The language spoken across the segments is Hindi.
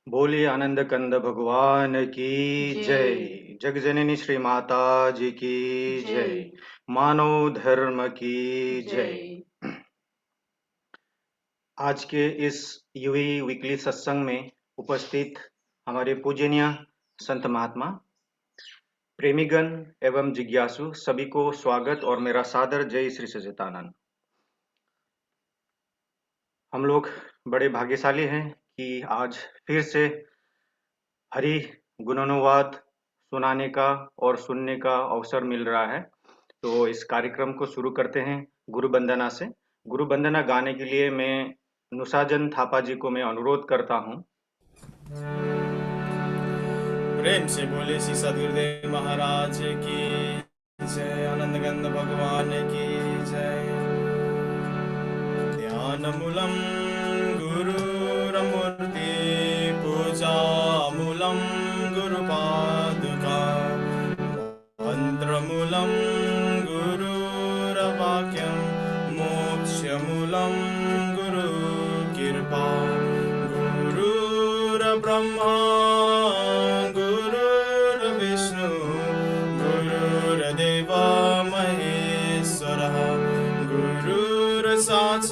बोलिए आनंद कंद भगवान की जय। जय। जगजननी श्री माता जी की जय। जय। मानव धर्म की जय। जय। आज के इस यूवी वीकली सत्संग में उपस्थित हमारे पूजनीय संत महात्मा, प्रेमीगण एवं जिज्ञासु सभी को स्वागत और मेरा सादर जय श्री सच्चिदानंद। हम लोग बड़े भाग्यशाली हैं कि आज फिर से हरि गुणानुवाद सुनाने का और सुनने का अवसर मिल रहा है। तो इस कार्यक्रम को शुरू करते हैं गुरु वंदना से। गुरु वंदना गाने के लिए मैं नुसाजन थापा जी को मैं अनुरोध करता हूँ। प्रेम से बोले श्री सदगुरुदेव महाराज की जय। आनंद गंध भगवान की जय। ध्यान मूलम गुरुरमूर्ति पूजा मूलम गुरुपादुका मंत्र मूलम गुरुरवाक्यम मोक्ष मूलम गुरु कृपा गुरुर्ब्रह्मा गुरुर्विष्णु गुरुर्देव महेश्वरः गुरुर्साक्षात्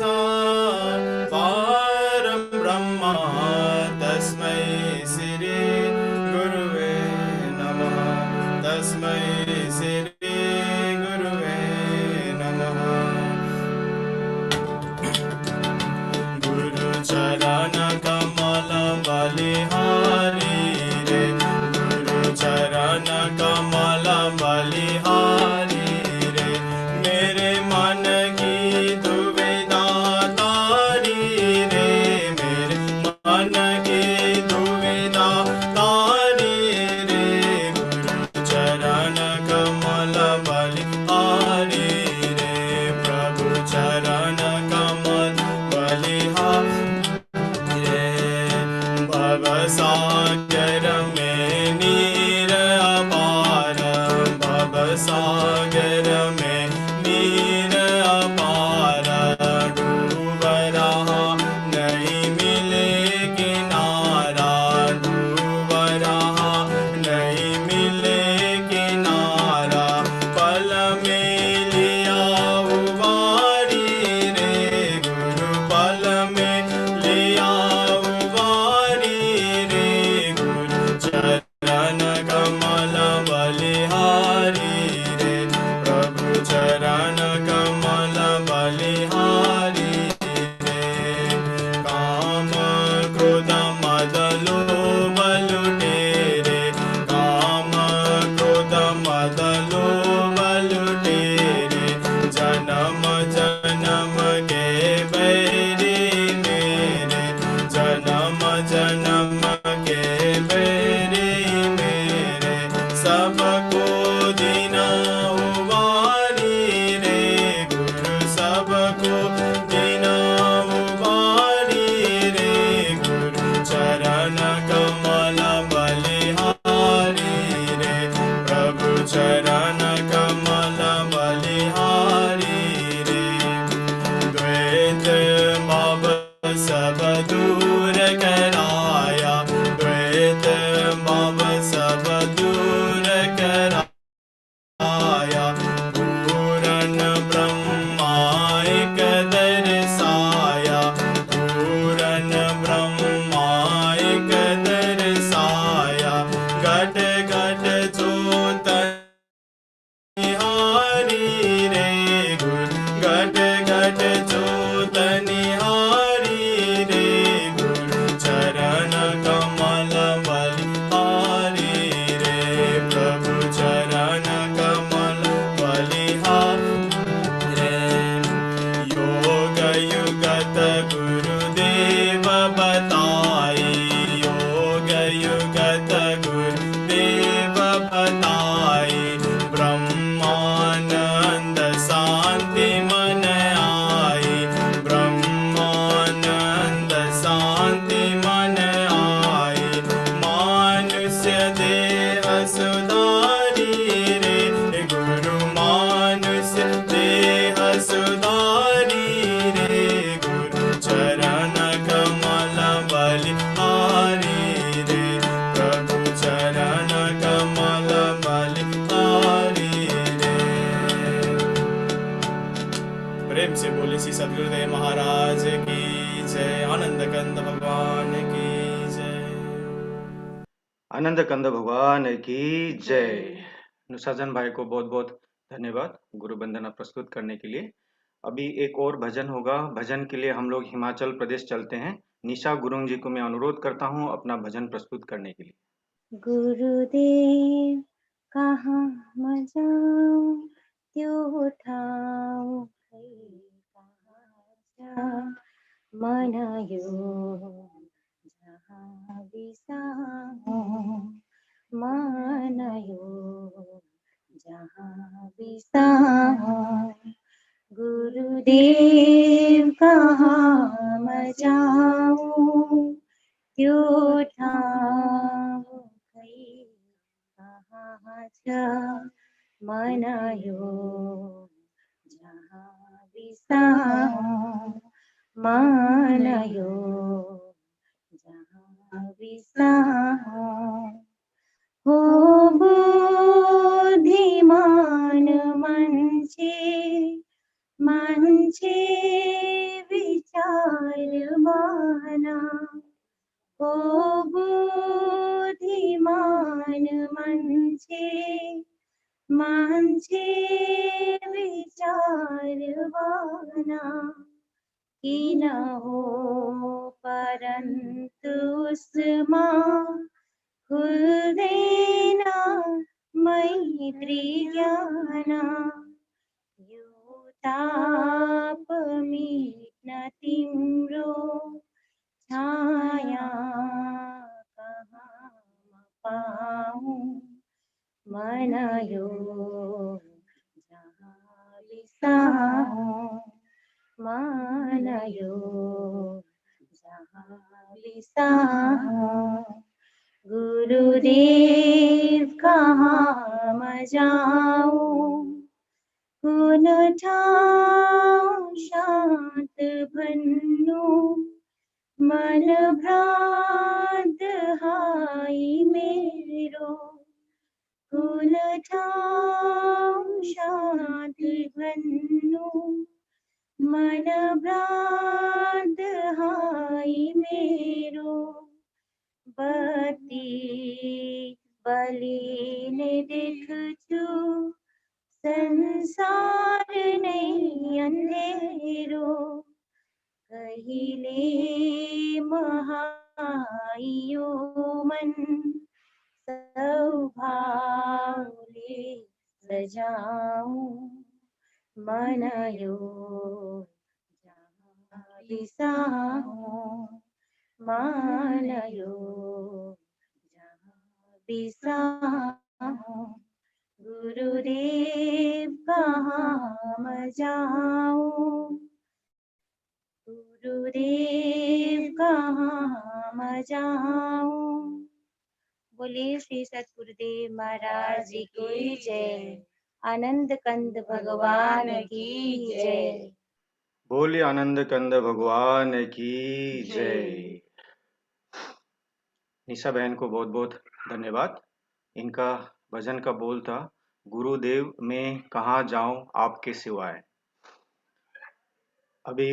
परं ब्रह्म तस्मै श्री गुरुवे नमः। तस्मै श्री गुरुवे नमः। गुरु चरण कमल बलिहारी रे गुरु चरण कमल बलिहारी रे मेरे मन की दुविधा तारी रे मेरे मन की दुविधा तारी रे गुरु चरण कमल बलिहारी रे प्रभु चरण कमल बलिहारी रे भवसागर में नीर अपार भवसागर में नीर अपार डूब रहा नहीं मिले किनारा डूब रहा नहीं मिले किनारा पल में लिया उबारी रे गुरु पल में लिया उबारी रे गुरु चरण कमल बलिहारी रे प्रभु चरण कमल बलिहारी रे काम क्रोध मद लोभ लुटेरे काम क्रोध मद लोभ लुटेरे जन्म जन्म के बैरी मेरे जन्म जन्म के बैरी मेरे सबको दीना उबारी रे गुरु सबको दीना उबारी रे गुरु चरण कमल बलिहारी रे प्रभु चरण कमल बलिहारी रे द्वैत भाव सब दूर करा आनंद कंद भगवान की जय। नुशाजन भाई को बहुत बहुत धन्यवाद गुरु वंदना प्रस्तुत करने के लिए। अभी एक और भजन होगा। भजन के लिए हम लोग हिमाचल प्रदेश चलते हैं। निशा गुरुंग जी को मैं अनुरोध करता हूँ अपना भजन प्रस्तुत करने के लिए। गुरुदेव कहाँ म जाऊं त्यो ठाउँ खै कहाँ छ मन यो जहाँ बिसाऊं मन यो जहाँ बिसाऊं गुरुदेव कहाँ म जाऊं त्यो ठाउँ खै कहाँ छ मन यो जहाँ बिसाऊं मन यो जहाँ बिसाऊं हो बुद्धिमान मान्छे विचार माना हो बुद्धिमान मान्छे विचारवाना किन हो परन्तु उसमा खुल्दैन मैत्री ज्ञान यो ताप मिट्न तिम्रो छाया कहाँ पाऊं मन यो जहाँ बिसाऊं मन यो जहाँ बिसाऊं गुरुदेव कहाँ म जाऊं कुन ठाउँ शान्त भन्नु मन भ्रान्त हाई मेरो कुन ठाउँ शान्ति भन्नु मन भ्रान्त हाई मेरो बत्ती बलिने देख्छु संसार नै अँधेरो कहिले महायो मन सौभावले सजाऊं मन यो जहाँ बिसाऊं मन यो जहाँ बिसाऊं गुरुदेव कहाँ म जाऊं गुरुदेव कहाँ म जाऊं। बोलिए श्री सतगुरुदेव महाराज जी की जय। आनंद कंद भगवान की जय। बोलिए आनंद कंद भगवान की जय। निशा बहन को बहुत बहुत धन्यवाद। इनका भजन का बोल था गुरुदेव मैं कहाँ जाऊं आपके सिवाय। अभी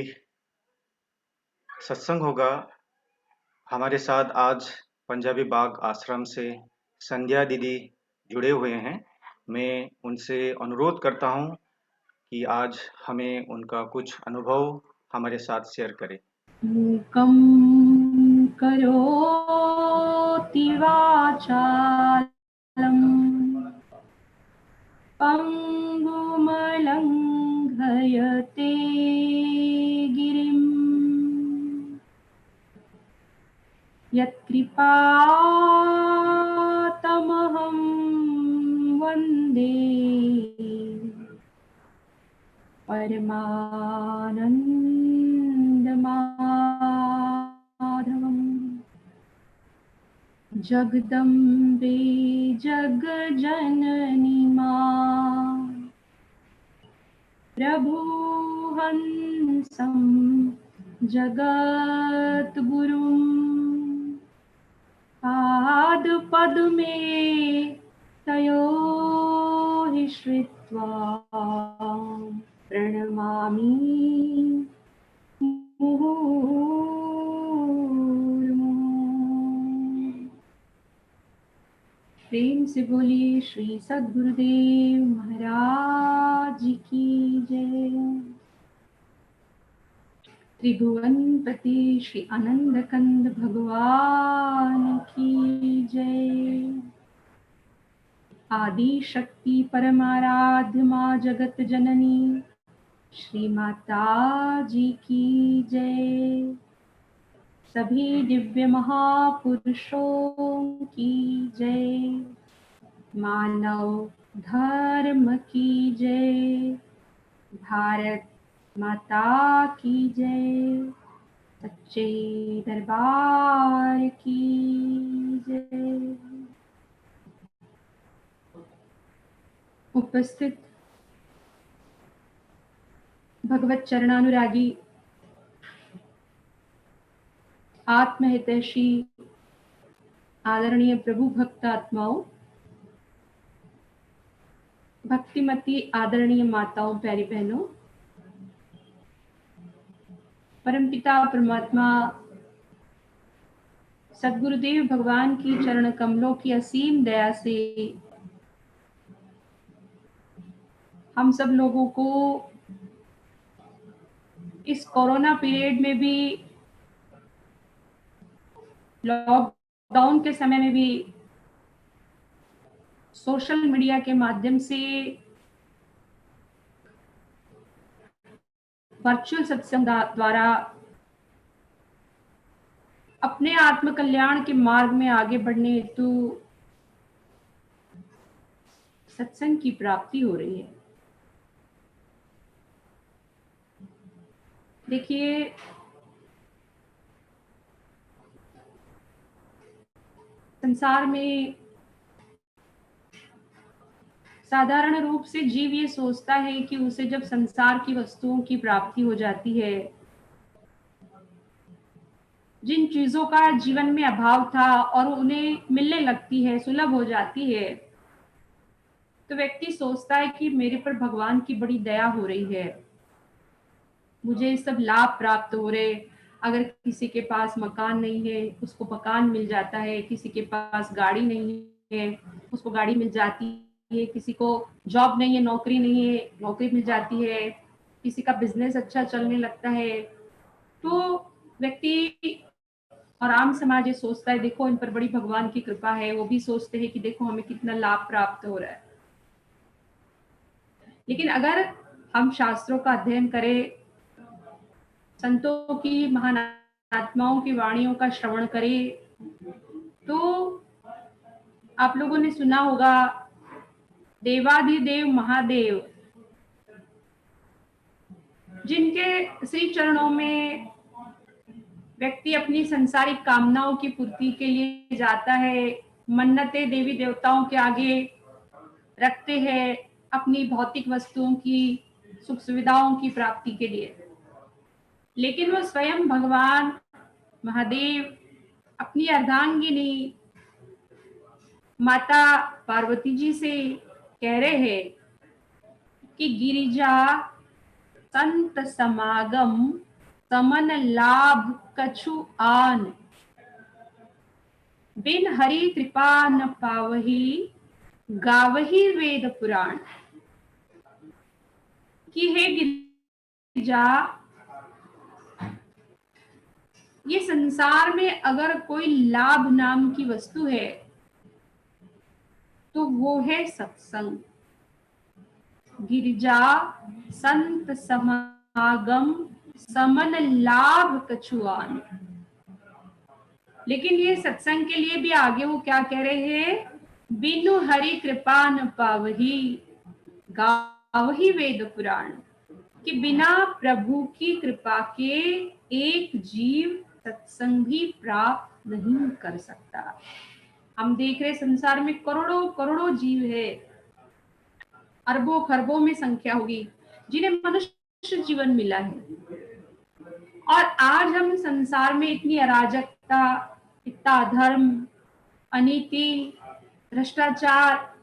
सत्संग होगा। हमारे साथ आज पंजाबी बाग आश्रम से संध्या दीदी जुड़े हुए हैं। मैं उनसे अनुरोध करता हूं कि आज हमें उनका कुछ अनुभव हमारे साथ शेयर करें। मूकं करोति वाचालं पङ्गुमलङ्घयते गिरिं यत्कृपातमहं वन्दे परमानन्दमाधवम् जगदम्बे जगजननी मां प्रभुहंसं जगद्गुरुं पादपद्मे तयो हि श्रित्वा प्रणमामि मुहुर्मुहुः। प्रेम से बोलिए श्री सद्गुरुदेव महाराज की जय। त्रिभुवनपति श्री आनंद कंद भगवान की जय। आदि शक्ति परमाराध्य माँ जगत जननी श्री माता जी की जय। सभी दिव्य महापुरुषों की जय। मानव धर्म की जय। भारत माता की जय। सच्चे दरबार की जय। उपस्थित भगवत चरणानुरागी आत्महितैषी आदरणीय प्रभु भक्त आत्माओं, भक्तिमती आदरणीय माताओं, प्यारी बहनों, परमपिता परमात्मा सद्गुरुदेव भगवान की चरण कमलों की असीम दया से हम सब लोगों को इस कोरोना पीरियड में भी, लॉकडाउन के समय में भी सोशल मीडिया के माध्यम से वर्चुअल सत्संग द्वारा अपने आत्म कल्याण के मार्ग में आगे बढ़ने हेतु सत्संग की प्राप्ति हो रही है। देखिए, संसार में साधारण रूप से जीव ये सोचता है कि उसे जब संसार की वस्तुओं की प्राप्ति हो जाती है, जिन चीजों का जीवन में अभाव था और उन्हें मिलने लगती है, सुलभ हो जाती है, तो व्यक्ति सोचता है कि मेरे पर भगवान की बड़ी दया हो रही है, मुझे सब लाभ प्राप्त हो रहे। अगर किसी के पास मकान नहीं है उसको मकान मिल जाता है, किसी के पास गाड़ी नहीं है उसको गाड़ी मिल जाती है, किसी को जॉब नहीं है, नौकरी नहीं है, नौकरी मिल जाती है, किसी का बिजनेस अच्छा चलने लगता है। तो व्यक्ति और आम समाज ये सोचता है देखो इन पर बड़ी भगवान की कृपा है। वो भी सोचते हैं कि देखो हमें कितना लाभ प्राप्त हो रहा है। लेकिन अगर हम शास्त्रों का अध्ययन करें, संतों की, महान आत्माओं की वाणियों का श्रवण करें, तो आप लोगों ने सुना होगा देवाधिदेव महादेव, जिनके श्री चरणों में व्यक्ति अपनी संसारिक कामनाओं की पूर्ति के लिए जाता है, मन्नतें देवी देवताओं के आगे रखते हैं अपनी भौतिक वस्तुओं की, सुख सुविधाओं की प्राप्ति के लिए। लेकिन वो स्वयं भगवान महादेव अपनी अर्धांगिनी माता पार्वती जी से कह रहे हैं कि गिरिजा संत समागम समन लाभ कछु आन, बिन हरि कृपा न पावही गावही वेद पुराण। कि हे गिरिजा, ये संसार में अगर कोई लाभ नाम की वस्तु है तो वो है सत्संग। गिरिजा संत समागम समन लाभ कछुआन। लेकिन ये सत्संग के लिए भी आगे वो क्या कह रहे हैं, बिनु हरि कृपा न पावही गावही वेद पुराण। कि बिना प्रभु की कृपा के एक जीव सत्संग भी प्राप्त नहीं कर सकता। हम देख रहे संसार में करोड़ों करोड़ों जीव है, अरबों खरबों में संख्या होगी जिन्हें मनुष्य जीवन मिला है। और आज हम संसार में इतनी अराजकता, इतना अधर्म, अनीति, भ्रष्टाचार,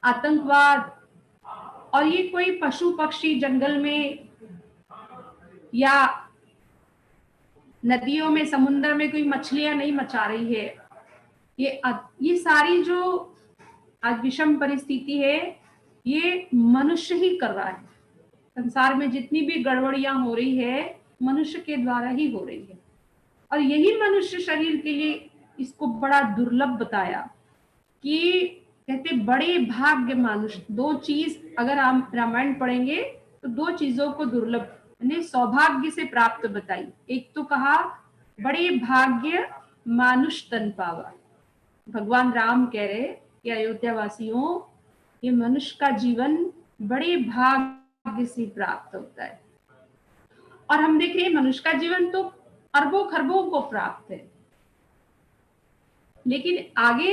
आतंकवाद, और ये कोई पशु पक्षी जंगल में या नदियों में, समुद्र में कोई मछलियां नहीं मचा रही है। ये सारी जो आज विषम परिस्थिति है, ये मनुष्य ही कर रहा है। संसार में जितनी भी गड़बड़ियां हो रही है, मनुष्य के द्वारा ही हो रही है। और यही मनुष्य शरीर के लिए इसको बड़ा दुर्लभ बताया कि कहते बड़े भाग्य मानुष। दो चीज अगर हम रामायण पढ़ेंगे तो दो चीजों को दुर्लभ यानी सौभाग्य से प्राप्त बताई। एक तो कहा बड़े भाग्य मानुष तन पावा। भगवान राम कह रहे कि अयोध्या वासियों, ये मनुष्य का जीवन बड़े भाग्य से प्राप्त होता है। और हम देख रहे हैं मनुष्य का जीवन तो अरबों खरबों को प्राप्त है, लेकिन आगे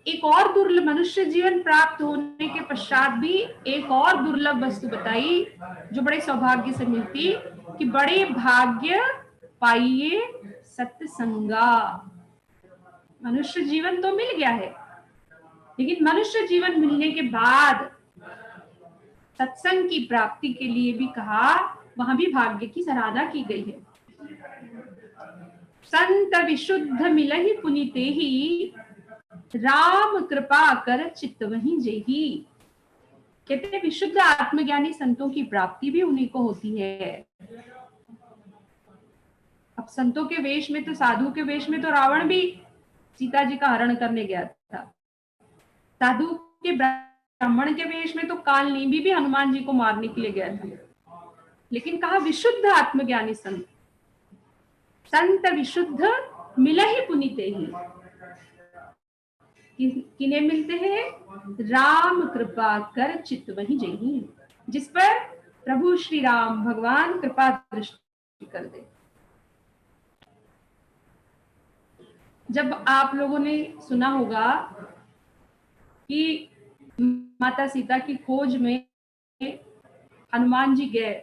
एक और दुर्लभ मनुष्य जीवन प्राप्त होने के पश्चात भी एक और दुर्लभ वस्तु बताई जो बड़े सौभाग्य से मिलती कि बड़े भाग्य पाइए सत्संगा। मनुष्य जीवन तो मिल गया है, लेकिन मनुष्य जीवन मिलने के बाद सत्संग की प्राप्ति के लिए भी कहा, वहां भी भाग्य की सराहना की गई है। संत विशुद्ध मिलहि पुनीते ही, राम कृपा कर चित्त वहीं जेही। कहते हैं विशुद्ध आत्मज्ञानी संतों की प्राप्ति भी उन्हीं को होती है। अब संतों के वेश में तो, साधु के वेश में तो रावण भी सीता जी का हरण करने गया था। साधु के ब्राह्मण के वेश में तो काल नीबी भी हनुमान जी को मारने के लिए गया था। लेकिन कहा विशुद्ध आत्मज्ञानी संत, संत विशुद्ध मिलहि पुनीते ही। किन्हें मिलते हैं? राम कृपा कर चित्त वहीं जेही, जिस पर प्रभु श्री राम भगवान कृपा दृष्टि कर दे। जब आप लोगों ने सुना होगा कि माता सीता की खोज में हनुमान जी गए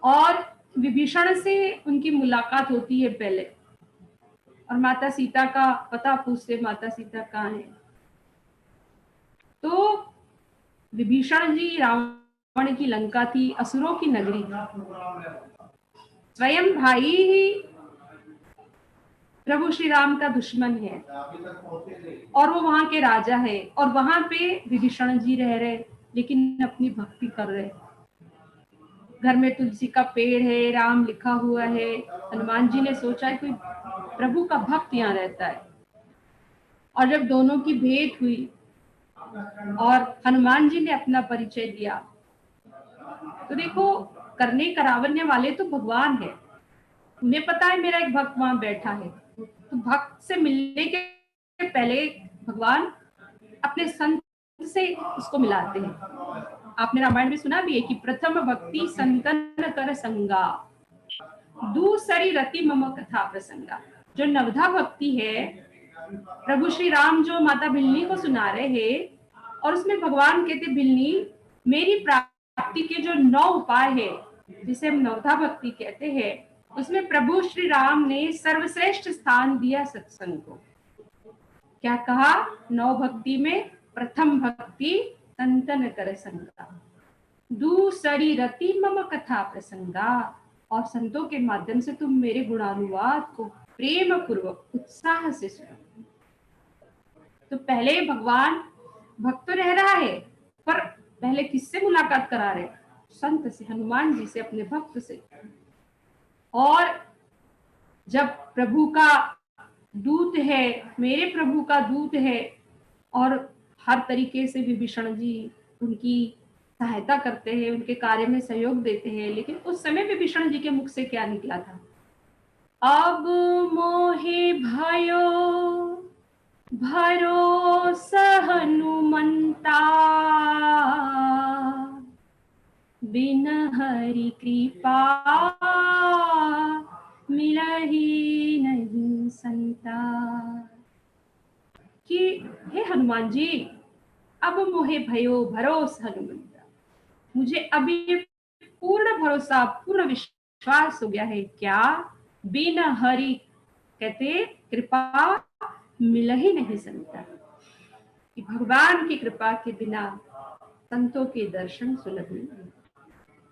और विभीषण से उनकी मुलाकात होती है पहले, और माता सीता का पता पूछते, माता सीता कहाँ है। तो विभीषण जी रावण की लंका थी, असुरों की नगरी, स्वयं भाई ही प्रभु श्री राम का दुश्मन है और वो वहां के राजा है, और वहां पे विभीषण जी रह रहे लेकिन अपनी भक्ति कर रहे। घर में तुलसी का पेड़ है, राम लिखा हुआ है। हनुमान जी ने सोचा कोई प्रभु का भक्त यहाँ रहता है। और जब दोनों की भेंट हुई और हनुमान जी ने अपना परिचय दिया, तो देखो करने करावने वाले तो भगवान है। उन्हें पता है मेरा एक भक्त वहां बैठा है, तो भक्त से मिलने के पहले भगवान अपने संत से उसको मिलाते हैं। आपने रामायण में सुना भी है कि प्रथम भक्ति संतन कर संगा, दूसरी रति मम कथा प्रसंगा। जो नवधा भक्ति है, प्रभु श्री राम जो माता भिलनी को सुना रहे हैं, और उसमें भगवान कहते भिलनी मेरी प्राप्ति के जो 9 उपाय है, जिसे हम नवधा भक्ति कहते हैं, उसमें प्रभु श्री राम ने सर्वश्रेष्ठ स्थान दिया सत्संग को। क्या कहा? 9 भक्ति में प्रथम भक्ति संतन कर संगा, दूसरी रति मम कथा प्रसंगा, और संतों के माध्यम से तुम मेरे गुणानुवाद को प्रेम पूर्वक उत्साह से सुनो। तो पहले भगवान भक्त तो रह रहा है, पर पहले किससे मुलाकात करा रहे? संत से, हनुमान जी से, अपने भक्त से। और जब प्रभु का दूत है, मेरे प्रभु का दूत है, और हर तरीके से विभीषण जी उनकी सहायता करते हैं, उनके कार्य में सहयोग देते हैं, लेकिन उस समय विभीषण जी के मुख से क्या निकला था? अब मोहे भयो भरोसा हनुमंता, बिन हरि कृपा मिलहि नहीं संता। कि हे हनुमान जी, अब मोहे भयो भरोसा हनुमंता, मुझे अभी पूर्ण भरोसा, पूर्ण विश्वास हो गया है। क्या? बिन हरि कहते कृपा मिल ही नहीं संता, कि भगवान की कृपा के बिना संतों के दर्शन सुलभ नहीं।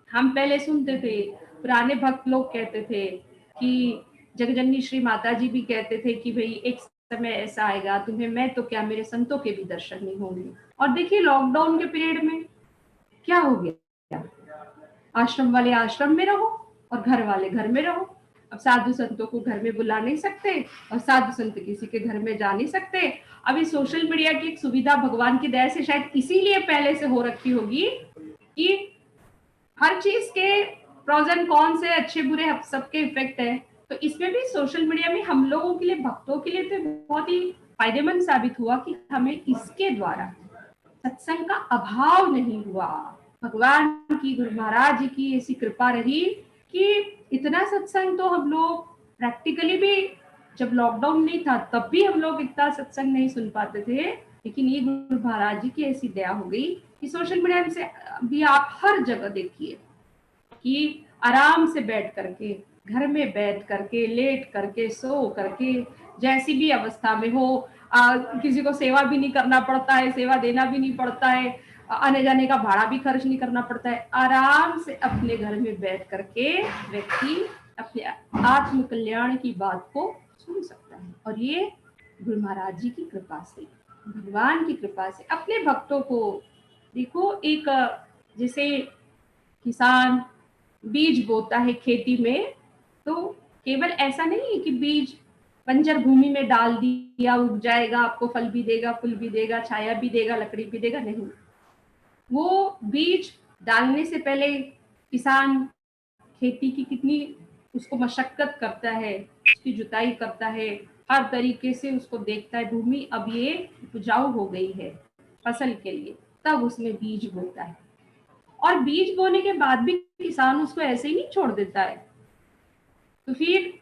हम पहले सुनते थे, पुराने भक्त लोग कहते थे कि जगजननी श्री माता जी भी कहते थे कि भाई एक समय ऐसा आएगा तुम्हें मैं तो क्या मेरे संतों के भी दर्शन नहीं होंगे। और देखिए लॉकडाउन के पीरियड में क्या हो गया, आश्रम वाले आश्रम में रहो और घर वाले घर में रहो। अब साधु संतों को घर में बुला नहीं सकते और साधु संत किसी के घर में जा नहीं सकते। अभी सोशल मीडिया की एक सुविधा भगवान की दया से शायद इसीलिए पहले से हो रखी होगी कि हर चीज के प्रोज एंड कॉन से अच्छे बुरे सबके इफेक्ट है। तो इसमें भी सोशल मीडिया में हम लोगों के लिए, भक्तों के लिए तो बहुत ही फायदेमंद साबित हुआ कि हमें इसके द्वारा सत्संग का अभाव नहीं हुआ। भगवान की, गुरु महाराज जी की ऐसी कृपा रही कि इतना सत्संग तो हम लोग प्रैक्टिकली भी, जब लॉकडाउन नहीं था तब भी हम लोग इतना सत्संग नहीं सुन पाते थे। लेकिन ये गुरु महाराज जी की ऐसी दया हो गई कि सोशल मीडिया से भी आप हर जगह देखिए कि आराम से बैठ करके, घर में बैठ करके, लेट करके, सो करके, जैसी भी अवस्था में हो, किसी को सेवा भी नहीं करना पड़ता है, सेवा देना भी नहीं पड़ता है, आने जाने का भाड़ा भी खर्च नहीं करना पड़ता है, आराम से अपने घर में बैठ करके व्यक्ति अपने आत्म कल्याण की बात को सुन सकता है। और ये गुरु महाराज जी की कृपा से, भगवान की कृपा से अपने भक्तों को देखो। एक जैसे किसान बीज बोता है खेती में, तो केवल ऐसा नहीं है कि बीज बंजर भूमि में डाल दिया उग जाएगा, आपको फल भी देगा, फूल भी देगा, छाया भी देगा, लकड़ी भी देगा, नहीं। वो बीज डालने से पहले किसान खेती की कितनी उसको मशक्कत करता है, उसकी जुताई करता है, हर तरीके से उसको देखता है, भूमि अब ये उपजाऊ हो गई है फसल के लिए, तब उसमें बीज बोता है। और बीज बोने के बाद भी किसान उसको ऐसे ही नहीं छोड़ देता है, तो फिर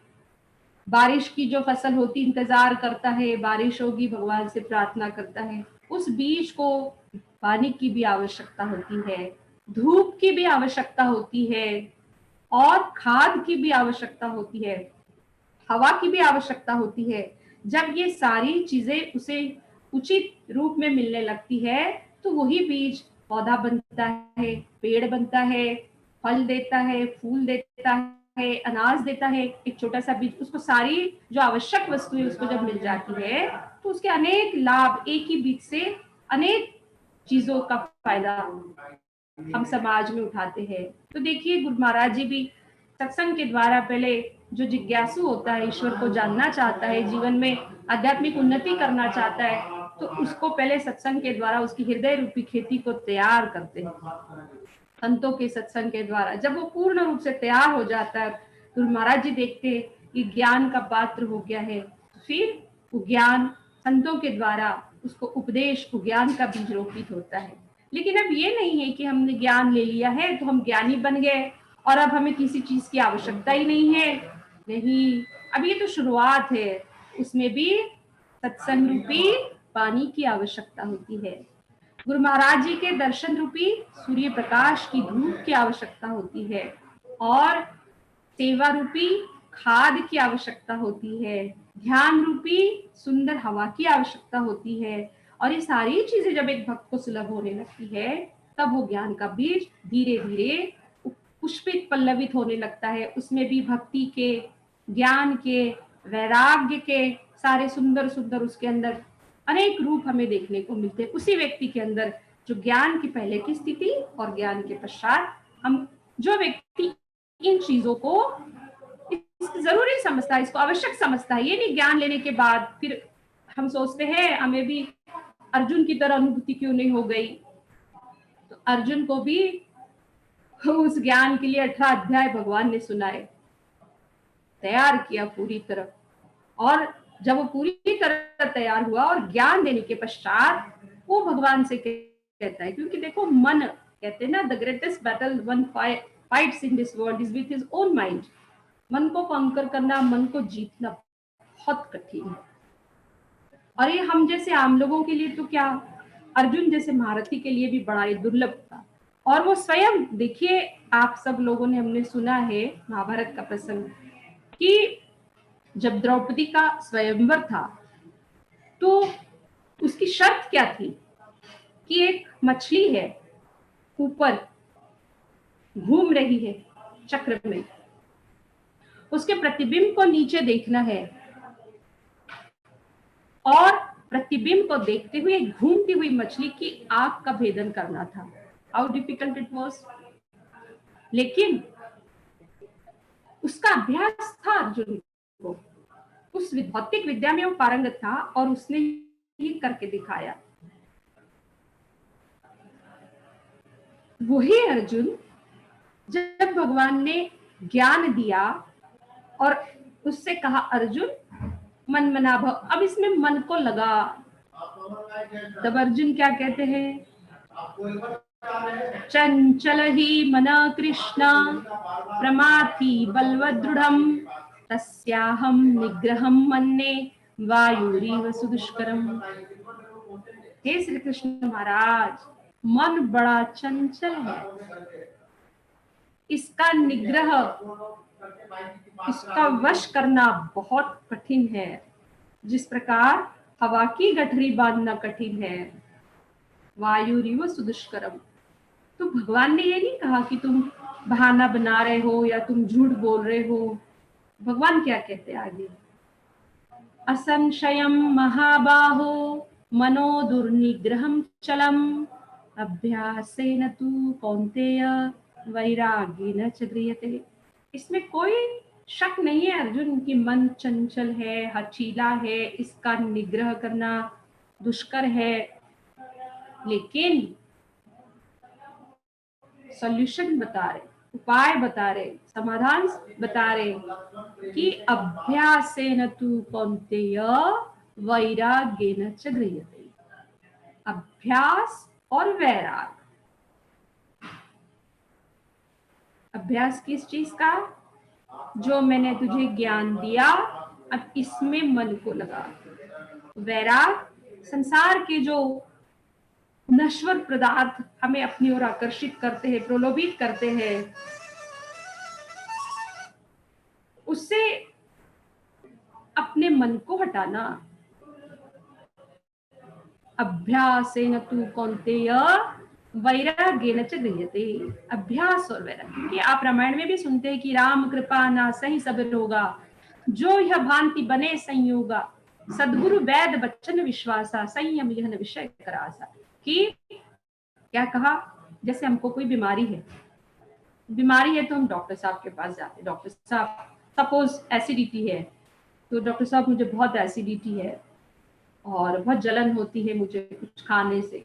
बारिश की जो फसल होती इंतजार करता है, बारिश होगी, भगवान से प्रार्थना करता है। उस बीज को पानी की भी आवश्यकता होती है, धूप की भी आवश्यकता होती है, और खाद की भी आवश्यकता होती है, हवा की भी आवश्यकता होती है। जब ये सारी चीजें उसे उचित रूप में मिलने लगती है तो वही बीज पौधा बनता है, पेड़ बनता है, फल देता है, फूल देता है, अनाज देता है। एक छोटा सा बीज, उसको सारी जो आवश्यक वस्तुएं उसको जब मिल जाती है तो उसके अनेक लाभ, एक ही बीज से अनेक चीजों का फायदा हम समाज में उठाते हैं। तो देखिए गुरु महाराज जी भी सत्संग के द्वारा, पहले जो जिज्ञासु होता है, ईश्वर को जानना चाहता है, जीवन में आध्यात्मिक उन्नति करना चाहता है, तो उसको पहले सत्संग के द्वारा उसकी हृदय रूपी खेती को तैयार करते हैं। संतों के सत्संग के द्वारा जब वो पूर्ण रूप से तैयार हो जाता है, गुरु महाराज जी देखते हैं कि ज्ञान का पात्र हो गया है, फिर वो ज्ञान संतों के द्वारा उसको उपदेश, ज्ञान का बीज रोपित होता है। लेकिन अब ये नहीं है कि हमने ज्ञान ले लिया है तो हम ज्ञानी बन गए और अब हमें किसी चीज की आवश्यकता ही नहीं है। नहीं, अब ये तो शुरुआत है, उसमें भी सत्संग रूपी पानी की आवश्यकता होती है, गुरु महाराज जी के दर्शन रूपी सूर्य प्रकाश की धूप की आवश्यकता होती है, और सेवा रूपी खाद की आवश्यकता होती है, ध्यान रूपी सुंदर हवा की आवश्यकता होती है। और ये सारी चीजें जब एक भक्त को सुलभ होने लगती है, तब वो ज्ञान का बीज धीरे धीरे पुष्पित, पल्लवित होने लगता है। उसमें भी भक्ति के, ज्ञान के, वैराग्य के सारे सुंदर सुंदर उसके अंदर अनेक रूप हमें देखने को मिलते हैं उसी व्यक्ति के अंदर, जो ज्ञान की पहले की स्थिति और ज्ञान के पश्चात। हम जो व्यक्ति इन चीजों को जरूरी समझता है, इसको आवश्यक समझता है, ये नहीं ज्ञान लेने के बाद फिर हम सोचते हैं हमें भी अर्जुन की तरह अनुभूति क्यों नहीं हो गई। तो अर्जुन को भी उस ज्ञान के लिए 18 अध्याय भगवान ने सुनाए, तैयार किया पूरी तरह। और जब वो पूरी तरह तैयार हुआ और ज्ञान देने के पश्चात वो भगवान से कहता है, क्योंकि देखो मन, कहते हैं ना, the greatest battle one fights in this world is with his own mind. मन को कंकर करना, मन को जीतना बहुत कठिन है। और ये हम जैसे आम लोगों के लिए तो क्या, अर्जुन जैसे महारथी के लिए भी बड़ा ही दुर्लभ था। और वो स्वयं, देखिए आप सब लोगों ने, हमने सुना है महाभारत का प्रसंग कि जब द्रौपदी का स्वयंवर था तो उसकी शर्त क्या थी कि एक मछली है ऊपर घूम रही है चक्र में, उसके प्रतिबिंब को नीचे देखना है प्रतिबिंब को देखते हुए घूमती हुई मछली की आंख का भेदन करना था। How difficult it was. लेकिन उसका अभ्यास था अर्जुन को, उस भौतिक विद्या में वो पारंगत था और उसने ये करके दिखाया। वही अर्जुन, जब भगवान ने ज्ञान दिया और उससे कहा अर्जुन मन मना भव, अब इसमें मन को लगा, तब अर्जुन क्या कहते हैं, चंचल ही मना कृष्ण प्रमाथि बलवदृढ़म तस्याहम निग्रहम मन्ये वायुरीव सुदुष्करम। हे श्री कृष्ण महाराज, मन बड़ा चंचल है, इसका निग्रह, इसका वश करना बहुत कठिन है। जिस प्रकार हवा की गठरी बांधना कठिन है, वायुरीव सुदुष्करम। तो भगवान ने ये नहीं कहा कि तुम बहाना बना रहे हो या तुम झूठ बोल रहे हो। भगवान क्या कहते हैं आगे, असंशयम महाबाहो मनो दुर्निग्रहम चलम अभ्यासेन तु कौन्तेय वैराग्येन च गृह्यते। इसमें कोई शक नहीं है अर्जुन कि मन चंचल है, हठीला है, इसका निग्रह करना दुष्कर है, लेकिन सॉल्यूशन बता रहे, उपाय बता रहे, समाधान बता रहे कि अभ्यासेन तु कौन्तेय वैराग्येन च गृह्यते। अभ्यास और वैराग। अभ्यास किस चीज का, जो मैंने तुझे ज्ञान दिया अब इसमें मन को लगा। वैराग, संसार के जो नश्वर पदार्थ हमें अपनी ओर आकर्षित करते हैं, प्रलोभित करते हैं, उससे अपने मन को हटाना। अभ्यासेन तु कौन्तेय वैराग्येन च गृह्यते। अभ्यास और वैराग्य, क्योंकि आप रामायण में भी सुनते हैं कि राम कृपा ना सही सब रोगा, जो यह भांति बने संयोगा, सद्गुरु वैद बच्चन विश्वासा, संयम यह विषय करासा। कि क्या कहा, जैसे हमको कोई बीमारी है तो हम डॉक्टर साहब के पास जाते हैं। डॉक्टर साहब, सपोज एसिडिटी है, तो डॉक्टर साहब मुझे बहुत एसिडिटी है और बहुत जलन होती है मुझे कुछ खाने से।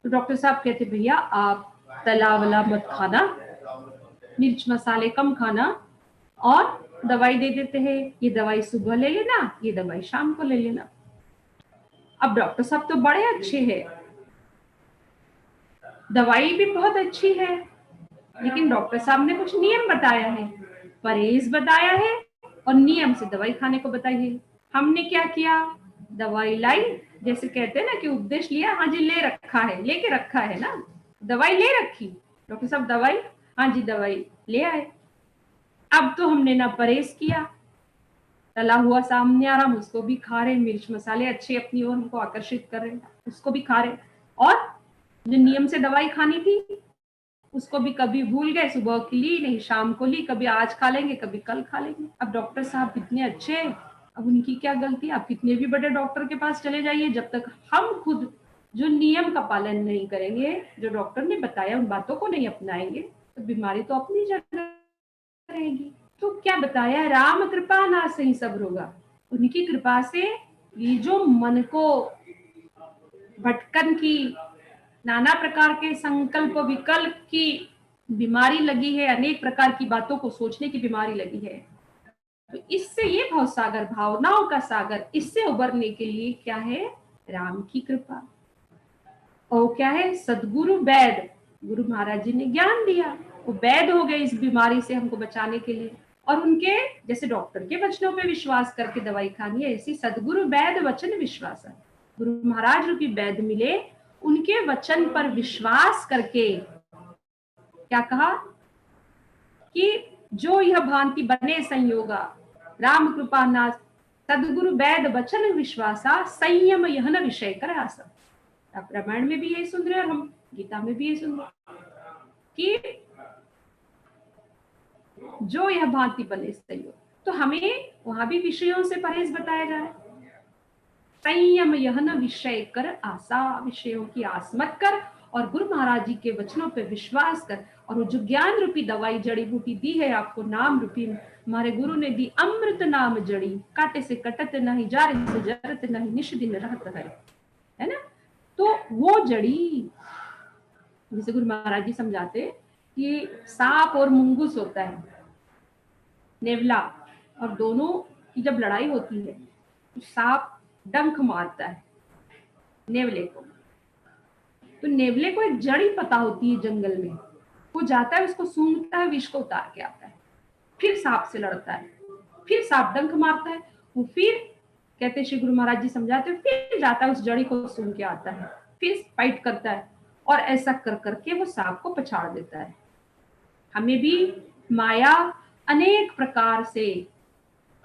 तो डॉक्टर साहब कहते भैया आप तला वला मत खाना, मिर्च मसाले कम खाना, और दवाई दे देते हैं, ये दवाई सुबह ले लेना, ये दवाई शाम को ले लेना। अब डॉक्टर साहब तो बड़े अच्छे हैं, दवाई भी बहुत अच्छी है, लेकिन डॉक्टर साहब ने कुछ नियम बताया है, परहेज बताया है और नियम से दवाई खाने को बताई है। हमने क्या किया, दवाई लाई, जैसे कहते हैं ना कि उपदेश लिया, हाँ जी ले रखा है, लेके रखा है ना, दवाई ले रखी, डॉक्टर साहब दवाई, हाँ जी दवाई ले आए। अब तो हमने ना परहेज किया, तला हुआ सामने आ रहा, हम उसको भी खा रहे, मिर्च मसाले अच्छे अपनी ओर हमको आकर्षित कर रहे, उसको भी खा रहे, और जो नियम से दवाई खानी थी उसको भी कभी भूल गए, सुबह की ली नहीं, शाम को ली, कभी आज खा लेंगे कभी कल खा लेंगे। अब डॉक्टर साहब कितने अच्छे, अब उनकी क्या गलती। आप कितने भी बड़े डॉक्टर के पास चले जाइए, जब तक हम खुद जो नियम का पालन नहीं करेंगे, जो डॉक्टर ने बताया उन बातों को नहीं अपनाएंगे, तो बीमारी तो अपनी जगह रहेगी। तो क्या बताया, राम कृपा ना सही सब होगा, उनकी कृपा से ये जो मन को भटकन की, नाना प्रकार के संकल्प विकल्प की बीमारी लगी है, अनेक प्रकार की बातों को सोचने की बीमारी लगी है, तो इससे ये भव सागर, भावनाओं का सागर, इससे उबरने के लिए क्या है, राम की कृपा। और क्या है, सदगुरु वैद, गुरु महाराज जी ने ज्ञान दिया, वो वैद हो गए इस बीमारी से हमको बचाने के लिए। और उनके जैसे डॉक्टर के वचनों पे विश्वास करके दवाई खानी है, ऐसी सदगुरु वैद वचन विश्वास है। गुरु महाराज रूपी वैद मिले, उनके वचन पर विश्वास करके क्या कहा कि जो यह भांति बने संयोगा, राम कृपा ना सदगुरु वैद वचन विश्वासा, संयम यह न विषय कर आसा। आप रामायण में भी यही सुन रहे और हम गीता में भी यही सुन रहे कि जो यह भांति बने संयोग, तो हमें वहां भी विषयों से परहेज बताया जाए। संयम यह न विषय कर आशा, विषयों की आस मत कर और गुरु महाराज जी के वचनों पे विश्वास कर। और वो जो ज्ञान रूपी दवाई जड़ी बूटी दी है आपको, नाम रूपी हमारे गुरु ने दी, अमृत नाम जड़ी, कांटे से कटत नहीं, जारे से जरत नहीं, निश दिन रहत है ना। तो वो जड़ी, जैसे गुरु महाराज जी समझाते कि सांप और मुंगूस होता है, नेवला, और दोनों की जब लड़ाई होती है तो सांप डंक मारता है नेवले को, तो नेवले को एक जड़ी पता होती है जंगल में, वो जाता है उसको सूंघता है, विष को उतार के आता है, फिर सांप से लड़ता है, फिर सांप डंक मारता है, वो फिर कहते श्री गुरु महाराज जी समझाते फिर जाता है उस जड़ी को सूंघ के आता है, फिर फाइट करता है, और ऐसा कर करके वो सांप को पछाड़ देता है। हमें भी माया अनेक प्रकार से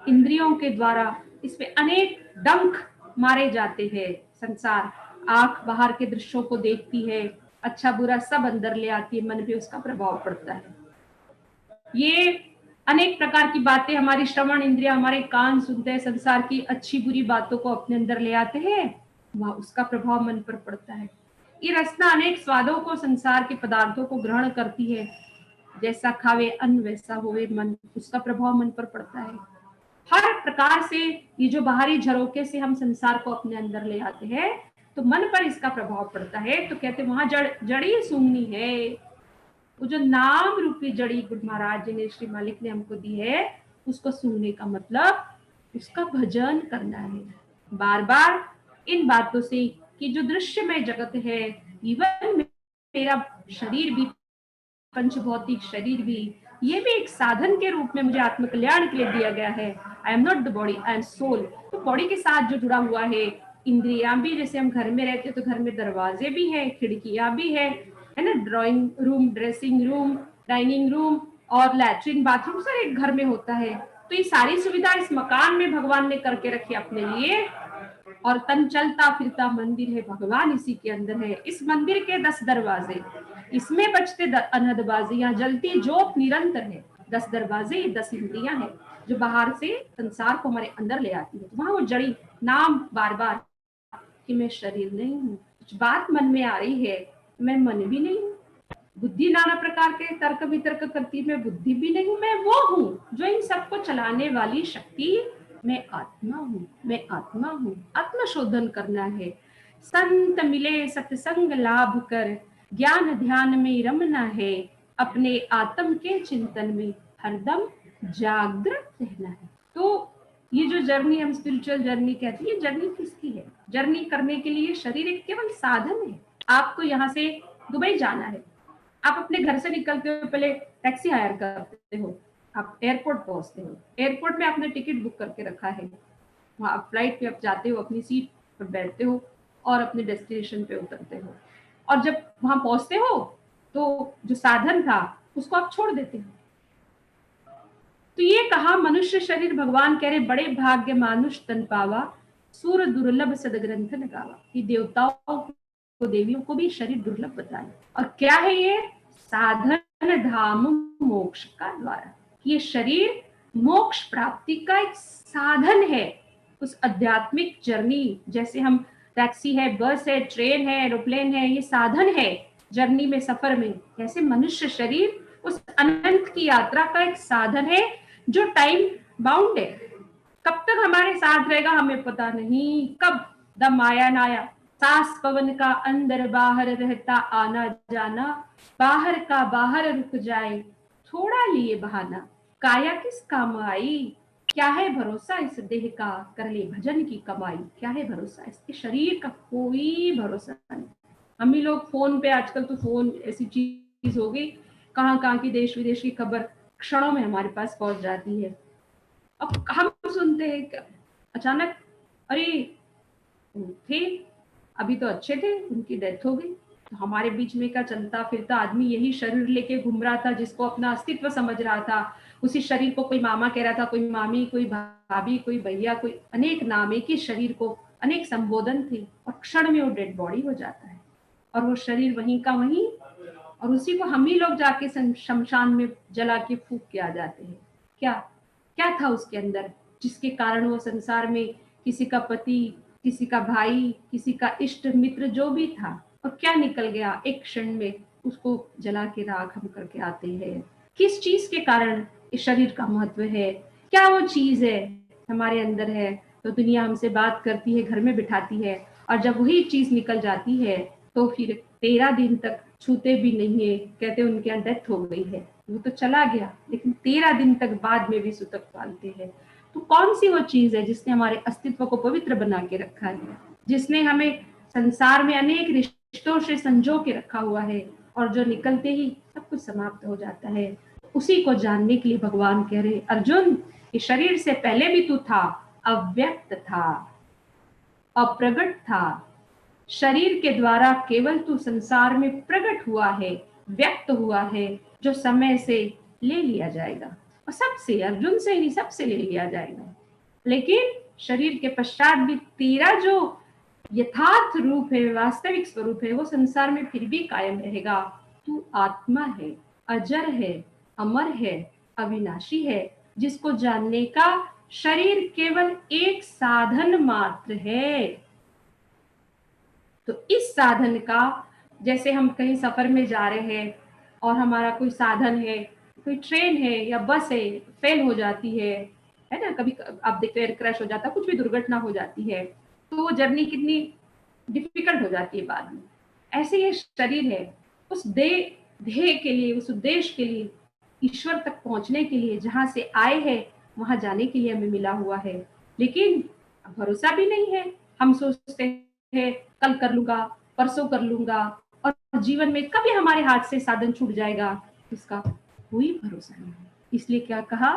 इंद्रियों के द्वारा इसमें अनेक डंक मारे जाते हैं। संसार आंख बाहर के दृश्यों को देखती है, अच्छा बुरा सब अंदर ले आती है, मन पे उसका प्रभाव पड़ता है। ये अनेक प्रकार की बातें हमारी श्रवण इंद्रिया, हमारे कान सुनते हैं, संसार की अच्छी बुरी बातों को अपने अंदर ले आते हैं, वह उसका प्रभाव मन पर पड़ता है। ये रसना अनेक स्वादों को, संसार के पदार्थों को ग्रहण करती है, जैसा खावे अन्न वैसा होवे मन, उसका प्रभाव मन पर पड़ता है। हर प्रकार से ये जो बाहरी झरोके से हम संसार को अपने अंदर ले आते हैं तो मन पर इसका प्रभाव पड़ता है। तो कहते वहां जड़ी सूंघनी है, वो जो नाम रूपी जड़ी गुरु महाराज जी ने, श्री मालिक ने हमको दी है, उसको सूंघने का मतलब उसका भजन करना है बार बार इन बातों से कि जो दृश्य में जगत है, इवन मेरा शरीर भी, पंचभौतिक शरीर भी, ये भी एक साधन के रूप में मुझे आत्मकल्याण के लिए दिया गया है। I am not the body, I am soul. तो बॉडी के साथ जो जुड़ा हुआ है, इंद्रियां भी, जैसे हम घर में रहते हैं तो घर में दरवाजे भी है, खिड़कियां भी है ना, drawing room, dressing room, dining room और लैट्रिन बाथरूम सर एक घर में होता है। तो ये सारी सुविधा इस मकान में भगवान ने करके रखी अपने लिए। और तन चलता फिरता मंदिर है, भगवान इसी के अंदर है। इस मंदिर के 10 दरवाजे, इसमें बजते अनहद बाजे, यहाँ जलती जोत निरंतर है। 10 दरवाजे, 10 इंद्रियां हैं जो बाहर से संसार को हमारे अंदर ले आती है। तो वहां वो जड़ी नाम बार बार कि मैं शरीर नहीं हूँ, कुछ बात मन में आ रही है, मैं मन भी नहीं हूँ, बुद्धि नाना प्रकार के तर्क वितर्क करती है, मैं बुद्धि भी नहीं हूँ, मैं वो हूँ जो इन सबको चलाने वाली शक्ति, मैं आत्मा हूँ, मैं आत्मा हूँ। आत्मशोधन करना है। संत मिले सत्संग लाभ कर, ज्ञान ध्यान में रमना है, अपने आत्म के चिंतन में हरदम जागृत रहना है। तो ये जो जर्नी हम स्पिरिचुअल जर्नी कहते हैं, ये जर्नी किसकी है? जर्नी करने के लिए शरीर एक केवल साधन है। आपको यहाँ से दुबई जाना है, आप अपने घर से निकलते हो, पहले टैक्सी हायर करते हो, आप एयरपोर्ट पहुंचते हो, एयरपोर्ट में आपने टिकट बुक करके रखा है, वहां आप फ्लाइट पे आप जाते हो, अपनी सीट पर बैठते हो और अपने डेस्टिनेशन पे उतरते हो। और जब वहां पहुंचते हो तो जो साधन था उसको आप छोड़ देते हो। तो ये कहा मनुष्य शरीर, भगवान कह रहे बड़े भाग्य मानुष तन पावा, सूर दुर्लभ सदग्रंथ लगावा। ये देवताओं को, देवियों को भी शरीर दुर्लभ बताए। और क्या है ये? साधन धाम मोक्ष का द्वारा। ये शरीर मोक्ष प्राप्ति का एक साधन है। उस आध्यात्मिक जर्नी, जैसे हम टैक्सी है, बस है, ट्रेन है, एरोप्लेन है, ये साधन है जर्नी में, सफर में, ऐसे मनुष्य शरीर उस अनंत की यात्रा का एक साधन है जो टाइम बाउंड है। कब तक हमारे साथ रहेगा हमें पता नहीं, कब दम आया ना आया। सांस पवन का अंदर बाहर रहता आना जाना, बाहर का बाहर रुक जाए थोड़ा लिए बहाना, काया किस काम आई, क्या है भरोसा इस देह का, कर ले भजन की कमाई। क्या है भरोसा? इसके शरीर का कोई भरोसा नहीं। हम ही लोग फोन पे, आजकल तो फोन ऐसी चीज हो गई, कहाँ की देश विदेश की खबर क्षणों में हमारे पास पहुंच जाती है। अब हम सुनते हैं अचानक, अरे थे, अभी तो अच्छे थे, उनकी डेथ हो गई। तो हमारे बीच में का चलता फिरता आदमी यही शरीर लेके घूम रहा था, जिसको अपना अस्तित्व समझ रहा था। उसी शरीर को कोई मामा कह रहा था, कोई मामी, कोई भाभी, कोई भैया, कोई अनेक नाम, एक ही शरीर को अनेक संबोधन थे, और क्षण में वो डेड बॉडी हो जाता है और वो शरीर वहीं का वहीं, और उसी को हम ही लोग जाके शमशान में जला के फूंक के आ जाते हैं। क्या क्या था उसके अंदर जिसके कारण वो संसार में किसी का पति, किसी का भाई, किसी का इष्ट मित्र जो भी था, और क्या निकल गया एक क्षण में, उसको जला के राख हम करके आते हैं। किस चीज के कारण इस शरीर का महत्व है, क्या वो चीज है हमारे अंदर है, तो दुनिया हमसे बात करती है, घर में बिठाती है, और जब वही चीज निकल जाती है तो फिर 13 दिन तक छूते भी नहीं है, कहते उनके यहाँ डेथ हो गई है, वो तो चला गया, लेकिन 13 दिन तक बाद में भी सूतक पालते हैं। तो कौन सी वो चीज है जिसने हमारे अस्तित्व को पवित्र बना के रखा है, जिसने हमें संसार में अनेक रिश्तों से संजो के रखा हुआ है, और जो निकलते ही सब कुछ समाप्त हो जाता है। उसी को जानने के लिए भगवान कह रहे, अर्जुन, इस शरीर से पहले भी तू था, अव्यक्त था, अप्रगट था, शरीर के द्वारा केवल तू संसार में प्रकट हुआ है, व्यक्त हुआ है, जो समय से ले लिया जाएगा, और सबसे, अर्जुन से ही सबसे ले लिया जाएगा। लेकिन शरीर के पश्चात भी तेरा जो यथार्थ रूप है, वास्तविक स्वरूप है, वो संसार में फिर भी कायम रहेगा। तू आत्मा है, अजर है, अमर है, अविनाशी है, जिसको जानने का शरीर केवल एक साधन मात्र है। तो इस साधन का, जैसे हम कहीं सफर में जा रहे हैं और हमारा कोई साधन है, कोई ट्रेन है या बस है, फेल हो जाती है ना, कभी आप देखते हैं क्रैश हो जाता है, कुछ भी दुर्घटना हो जाती है, तो वो जर्नी कितनी डिफिकल्ट हो जाती है बाद में। ऐसे ये शरीर है, उस ध्येय के लिए, उस उद्देश्य के लिए, ईश्वर तक पहुंचने के लिए, जहां से आए हैं वहां जाने के लिए हमें मिला हुआ है। लेकिन भरोसा भी नहीं है, हम सोचते हैं कल कर लूंगा, परसों कर लूंगा, और जीवन में कभी हमारे हाथ से साधन छूट जाएगा, इसका कोई भरोसा नहीं है। इसलिए क्या कहा,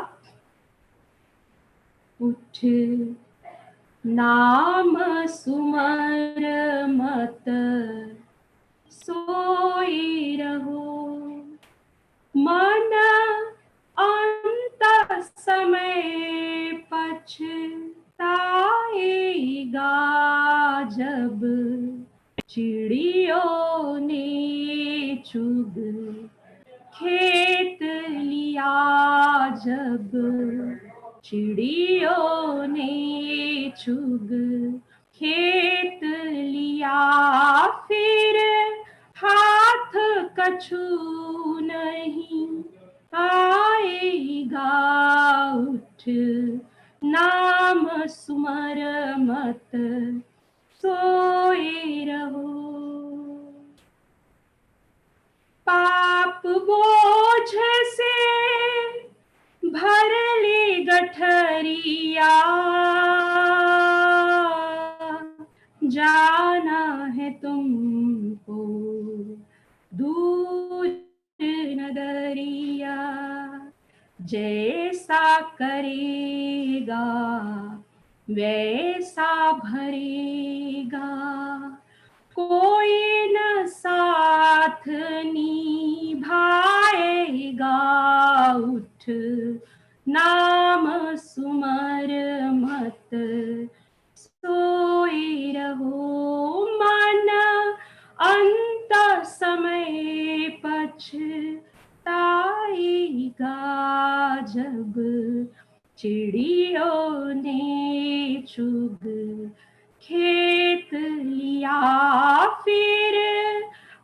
उठ नाम सुमर मत सोई रहो, मन अंत समय पछताएगा, जब चिड़ियों ने चुग खेत लिया, जब चिड़ियों ने चुग खेत लिया, फिर हाथ कछु नहीं आएगा, उठ नाम सुमर मत सोए रहो। पाप बोझ से भर ले गठरिया, जाना है तुमको दूर नगरिया, जैसा करेगा वैसा भरेगा, कोई न साथ निभाएगा, उठ नाम सुमर मत सोए रहो, मन अंत समय पछताएगा, जब चिड़ियों ने चुग खेत लिया, फिर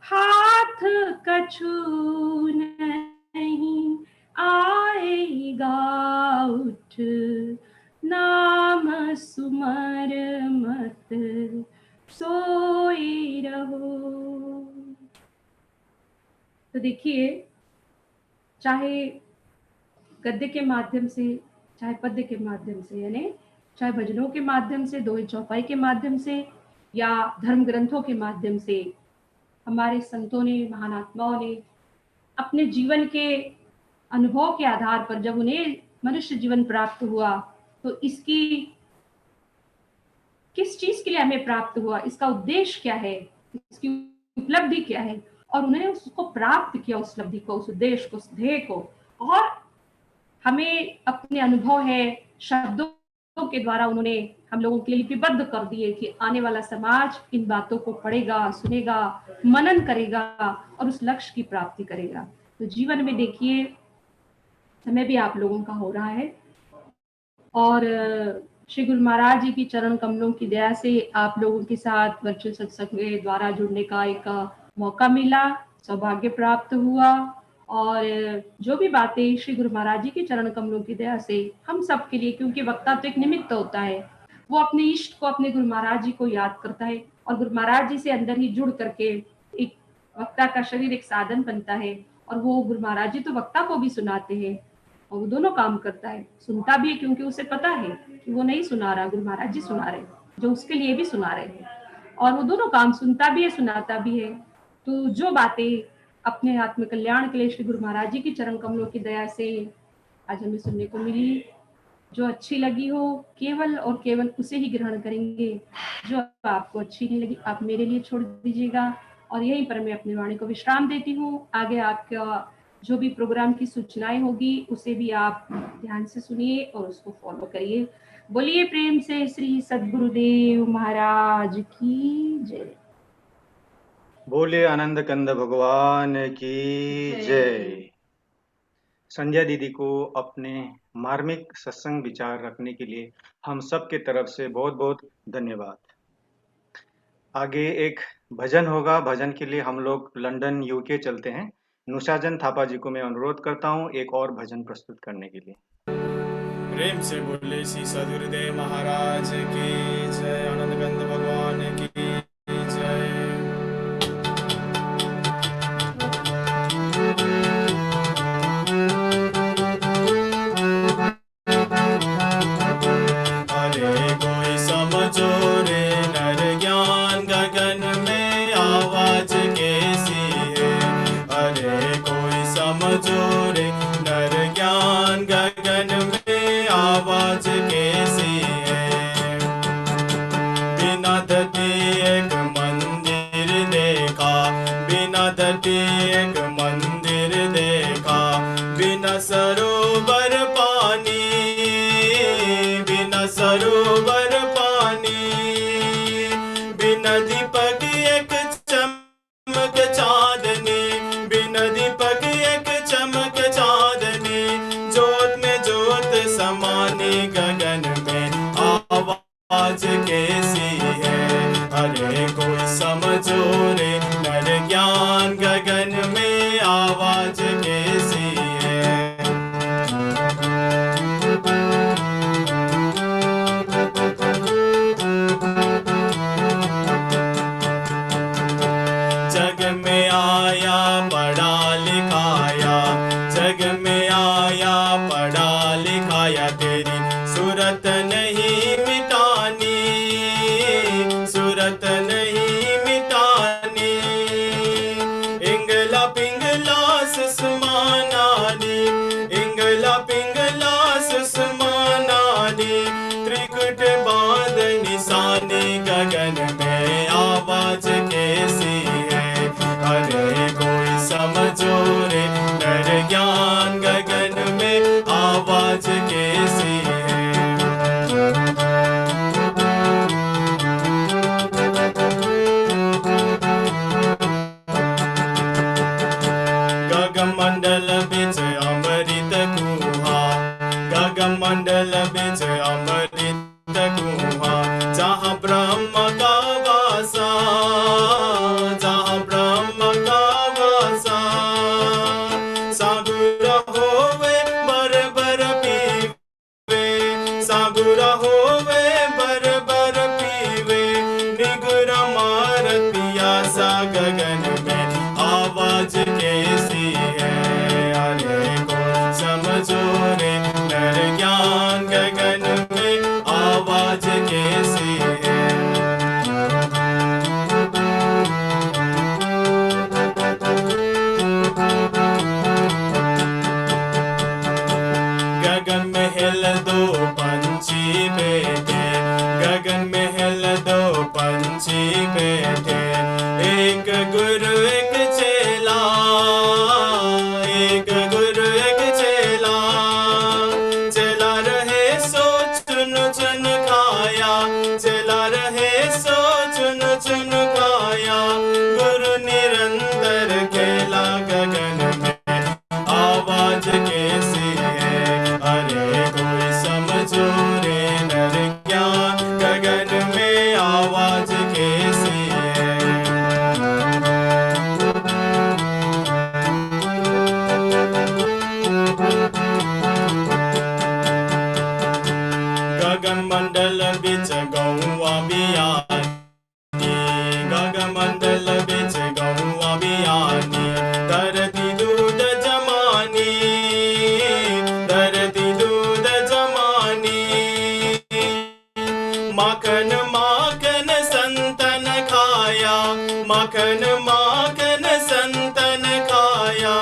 हाथ कछु नहीं आएगा, उठ नाम सुमर मत सोए रहो। तो देखिए, चाहे गद्य के माध्यम से, चाहे पद्य के माध्यम से, यानी चाहे भजनों के माध्यम से, दोहे चौपाई के माध्यम से, या धर्म ग्रंथों के माध्यम से, हमारे संतों ने, महानात्माओं ने अपने जीवन के अनुभव के आधार पर, जब उन्हें मनुष्य जीवन प्राप्त हुआ, तो इसकी किस चीज के लिए हमें प्राप्त हुआ, इसका उद्देश्य क्या है, इसकी उपलब्धि क्या है, और उन्होंने उसको प्राप्त किया, उस उपलब्धि को, उस उद्देश्य को, उस ध्येय को, और हमें अपने अनुभव है, शब्दों के द्वारा उन्होंने हम लोगों के लिए लिपिबद्ध कर दिए कि आने वाला समाज इन बातों को पढ़ेगा, सुनेगा, मनन करेगा और उस लक्ष्य की प्राप्ति करेगा। तो जीवन में देखिए, समय भी आप लोगों का हो रहा है, और श्री गुरु महाराज जी की चरण कमलों की दया से आप लोगों के साथ वर्चुअल सत्संग के द्वारा जुड़ने का एक मौका मिला, सौभाग्य प्राप्त हुआ। और जो भी बातें श्री गुरु महाराज जी के चरण कमलों की दया से हम सब के लिए, क्योंकि वक्ता तो एक निमित्त होता है, वो अपने इष्ट को, अपने गुरु महाराज जी को याद करता है और गुरु महाराज जी से अंदर ही जुड़ करके एक वक्ता का शरीर एक साधन बनता है। और वो गुरु महाराज जी तो वक्ता को भी सुनाते हैं और वो दोनों काम करता है, सुनता भी है क्योंकि उसे पता है कि वो नहीं सुना रहा, गुरु महाराज जी सुना रहे, जो उसके लिए भी सुना रहे हैं, और वो दोनों काम सुनता भी है, सुनाता भी है। तो जो बातें अपने आत्म कल्याण के लिए श्री गुरु महाराज जी की चरण कमलों की दया से आज हमें सुनने को मिली, जो अच्छी लगी हो केवल और केवल उसे ही ग्रहण करेंगे, जो आपको अच्छी नहीं लगी आप मेरे लिए छोड़ दीजिएगा। और यहीं पर मैं अपनी वाणी को विश्राम देती हूँ। आगे आपका जो भी प्रोग्राम की सूचनाएं होगी उसे भी आप ध्यान से सुनिए और उसको फॉलो करिए। बोलिए प्रेम से श्री सद्गुरुदेव महाराज की जय। बोले आनंद कंद भगवान की जय। संध्या दीदी को अपने मार्मिक सत्संग विचार रखने के लिए हम सब के तरफ से बहुत बहुत धन्यवाद। आगे एक भजन होगा, भजन के लिए हम लोग लंदन यूके चलते हैं। नुशाजन थापा जी को मैं अनुरोध करता हूँ एक और भजन प्रस्तुत करने के लिए। प्रेम से बोले श्री सद्गुरुदेव महाराज की जय, आनंद कंद भगवान की जय। अरे कोई समझो रे नर ज्ञान गगन में आवाज कैसी है। अरे कोई समझो रे नर ज्ञान गगन में आवाज कैसी है। बिना धरती एक मंदिर देखा, बिना धरती एक मंदिर देखा, बिना सरोवर पानी, बिना सरोवर पानी, बिना दीपक एक चमक चांदनी, बिना दीपक एक चमक चांदनी, जोत में जोत समानी गगन में आवाज कैसी है। अरे कोई समझो रे नर ज्ञान गगन में आवाज कैसी है। जग में आया पढ़ा लिखाया, जग में आया पढ़ा लिखाया, तेरी सूरत नहीं मिटानी, सूरत नहीं मिटानी। इंगला पिंगला सुसमानानी, इंगला पिंगला सुसमानानी, त्रिकुट बांध निशानी गगन में आवाज कैसी है। अरे कोई समझो रे नर ज्ञान गगन में आवाज कैसी है। गगमंडल बिच अमृत कुहा, गगमंडल बिच अमृत कुहा, जहाँ ब्रह्म का वासा, जहाँ ब्रह्म का वासा। सागुर होवे बर बर पीवे, सागुर होवे बर बर पीवे, निगुर मार पियासा गगन में आवाज कैसी है। अरे कोई समझो रे नर ज्ञान गगन में आवाज कैसी है। गगन में हिल दो पंछी बैठे, गगन में हिल दो पंछी बैठे, एक गुरु एक चेला, एक गुरु एक चेला। चला रहे सो चुन चुन खाया, चला रहे सो चुन चुन खाया, गुरु निरंतर खेला गगन में आवाज कैसी है। अरे कोई समझो रे नर माखन माखन संतन खाया,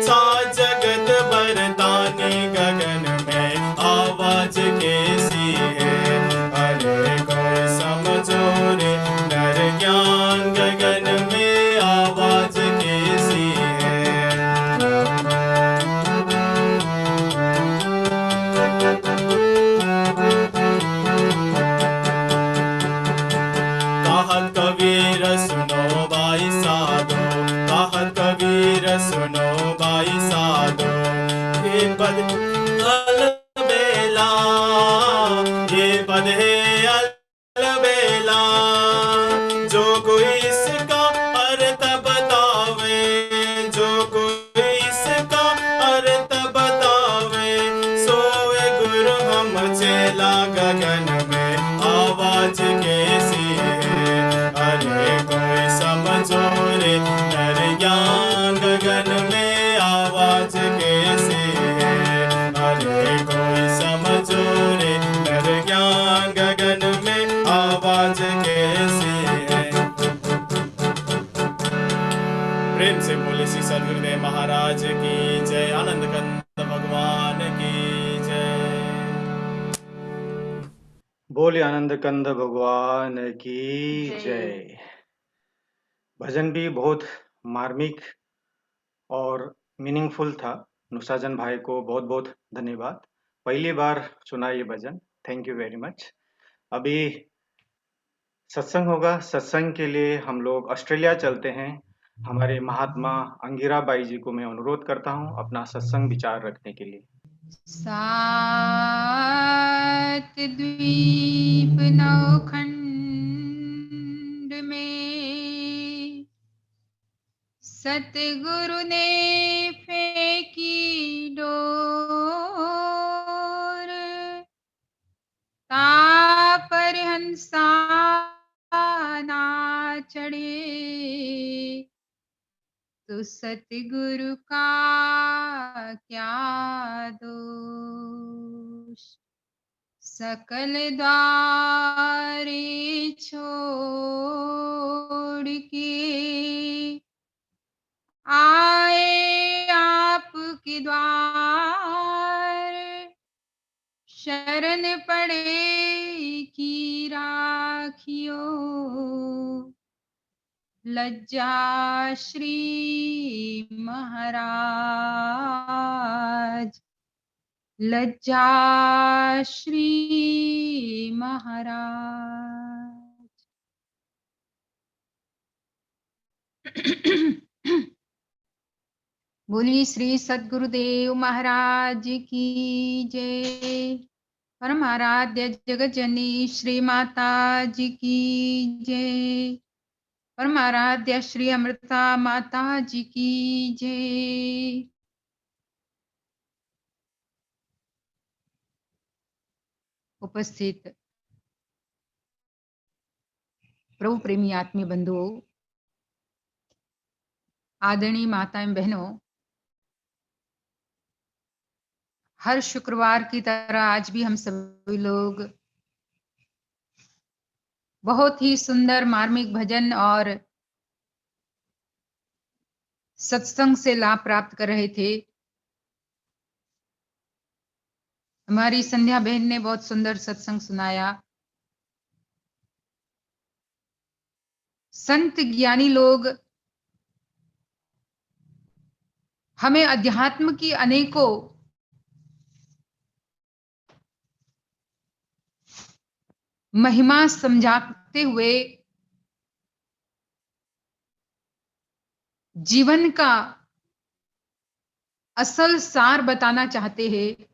सात जगत बरदानी गगन में आवाज कैसी है। अरे कोई समझो रे नर ज्ञान, गगन में आवाज कैसी है। कहत कबीर सुनो भाई साधो, कहत कबीर सुनो भाई साधो, ये पद अलबेला, ये पद है अलबेला। जो कोई इसका अर्थ बतावे, जो कोई इसका अर्थ बतावे, सोए गुरु हम चेला। गगन में आवाज कैसी है। अरे कोई समझो रे नर ज्ञान, गगन में आवाज कैसी है। अरे कोई समझो रे नर ज्ञान, गगन में आवाज कैसी है। प्रेम से बोले श्री सद्गुरुदेव महाराज की जय। आनंद कंद भगवान की जय। बोले आनंद कंद भगवान की जय। भजन भी बहुत मार्मिक और मीनिंगफुल था। नुसाजन भाई को बहुत बहुत धन्यवाद। पहली बार सुना ये भजन, थैंक यू वेरी मच। अभी सत्संग होगा। सत्संग के लिए हम लोग ऑस्ट्रेलिया चलते हैं। हमारे महात्मा अंगिरा बाई जी को मैं अनुरोध करता हूँ अपना सत्संग विचार रखने के लिए। सात द्वीप नौखंड में सतगुरु ने फेंकी डोर, तापर हंसा ना चढ़े, तो सतगुरु का क्या दोष। सकल द्वारे छोड़ के आए आपके द्वार, शरण पड़े की राखियो, लज्जा श्री महाराज, लज्जा श्री महाराज। बोली श्री सद्गुरुदेव महाराज की जय। परमाराध्य जगज्जनी श्री माता जी की जय। परमाराध्य श्री अमृता माता जी की जय। उपस्थित प्रभु प्रेमी आत्मीय बंधुओं, आदरणीय माताएं बहनों, हर शुक्रवार की तरह आज भी हम सभी लोग बहुत ही सुंदर मार्मिक भजन और सत्संग से लाभ प्राप्त कर रहे थे। हमारी संध्या बहन ने बहुत सुंदर सत्संग सुनाया। संत ज्ञानी लोग हमें अध्यात्म की अनेकों महिमा समझाते हुए जीवन का असल सार बताना चाहते हैं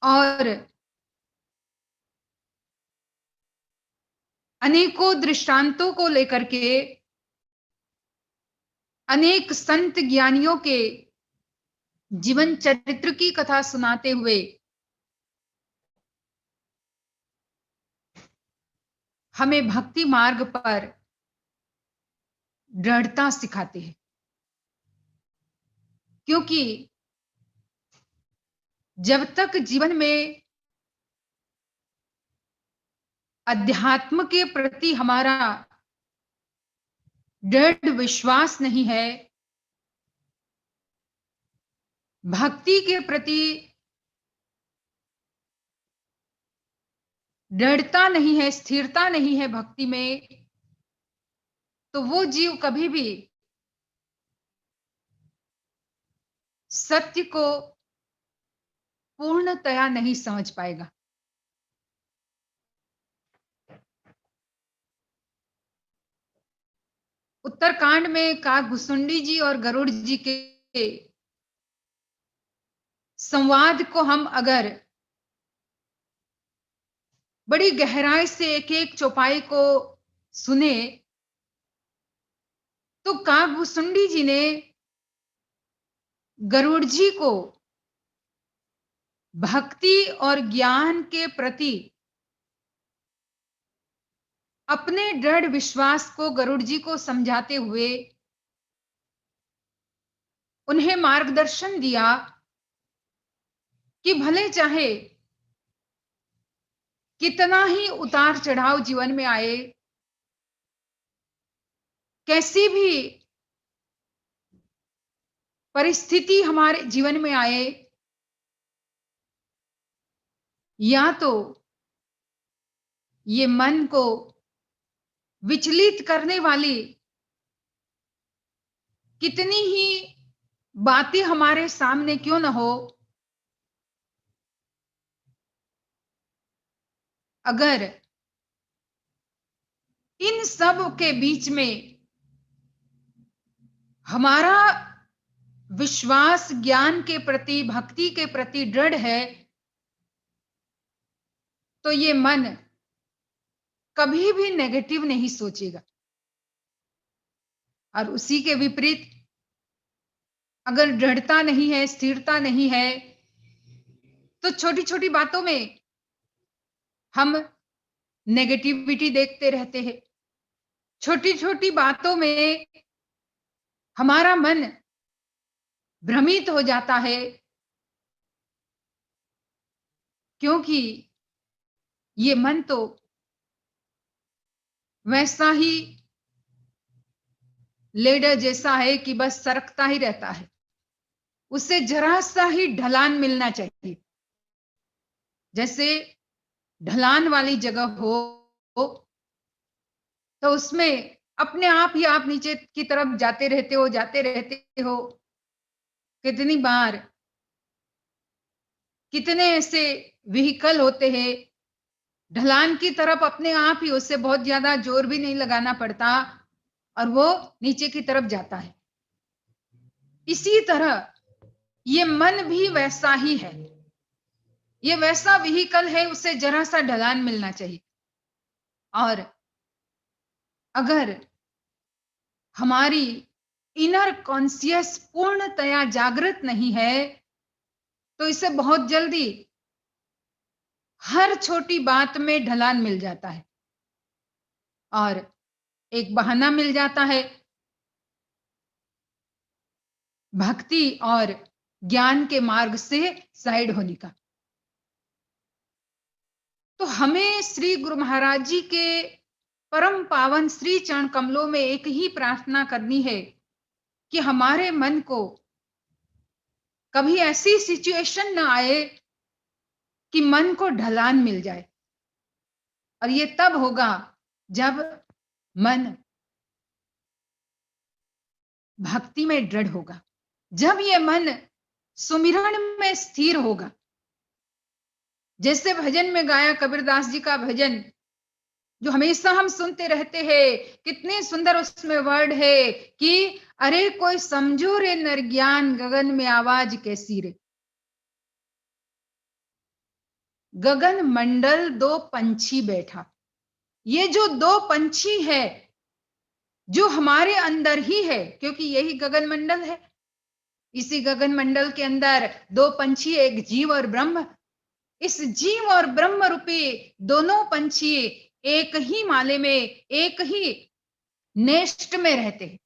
और अनेकों दृष्टांतों को लेकर के अनेक संत ज्ञानियों के जीवन चरित्र की कथा सुनाते हुए हमें भक्ति मार्ग पर दृढ़ता सिखाते हैं। क्योंकि जब तक जीवन में अध्यात्म के प्रति हमारा दृढ़ विश्वास नहीं है, भक्ति के प्रति दृढ़ता नहीं है, स्थिरता नहीं है भक्ति में, तो वो जीव कभी भी सत्य को पूर्णतया नहीं समझ पाएगा। उत्तरकांड में काकभुसुंडी जी और गरुड़ जी के संवाद को हम अगर बड़ी गहराई से एक एक चौपाई को सुने तो काकभुसुंडी जी ने गरुड़ जी को भक्ति और ज्ञान के प्रति अपने दृढ़ विश्वास को गरुड़ जी को समझाते हुए उन्हें मार्गदर्शन दिया कि भले चाहे कितना ही उतार चढ़ाव जीवन में आए, कैसी भी परिस्थिति हमारे जीवन में आए, या तो ये मन को विचलित करने वाली कितनी ही बातें हमारे सामने क्यों न हो, अगर इन सब के बीच में हमारा विश्वास ज्ञान के प्रति, भक्ति के प्रति दृढ़ है, तो ये मन कभी भी नेगेटिव नहीं सोचेगा। और उसी के विपरीत अगर दृढ़ता नहीं है, स्थिरता नहीं है, तो छोटी छोटी बातों में हम नेगेटिविटी देखते रहते हैं। छोटी छोटी बातों में हमारा मन भ्रमित हो जाता है, क्योंकि ये मन तो वैसा ही लेडर जैसा है कि बस सरकता ही रहता है, उसे जरा सा ही ढलान मिलना चाहिए। जैसे ढलान वाली जगह हो तो उसमें अपने आप ही आप नीचे की तरफ जाते रहते हो। कितनी बार कितने ऐसे व्हीकल होते हैं, ढलान की तरफ अपने आप ही, उससे बहुत ज्यादा जोर भी नहीं लगाना पड़ता और वो नीचे की तरफ जाता है। इसी तरह ये मन भी वैसा ही है, ये वैसा व्हीकल है, उसे जरा सा ढलान मिलना चाहिए। और अगर हमारी इनर कॉन्शियस पूर्णतया जागृत नहीं है, तो इसे बहुत जल्दी हर छोटी बात में ढलान मिल जाता है और एक बहाना मिल जाता है भक्ति और ज्ञान के मार्ग से साइड होने का। तो हमें श्री गुरु महाराज जी के परम पावन श्री चरण कमलों में एक ही प्रार्थना करनी है कि हमारे मन को कभी ऐसी सिचुएशन ना आए कि मन को ढलान मिल जाए। और ये तब होगा जब मन भक्ति में दृढ़ होगा, जब ये मन सुमिरन में स्थिर होगा। जैसे भजन में गाया कबीरदास जी का भजन जो हमेशा हम सुनते रहते हैं, कितने सुंदर उसमें वर्ड है कि अरे कोई समझो रे नर ज्ञान, गगन में आवाज कैसी रे। गगन मंडल दो पंछी बैठा, ये जो दो पंछी है जो हमारे अंदर ही है, क्योंकि यही गगन मंडल है। इसी गगन मंडल के अंदर दो पंछी, एक जीव और ब्रह्म। इस जीव और ब्रह्म रूपी दोनों पंछी एक ही माले में, एक ही नेस्ट में रहते हैं।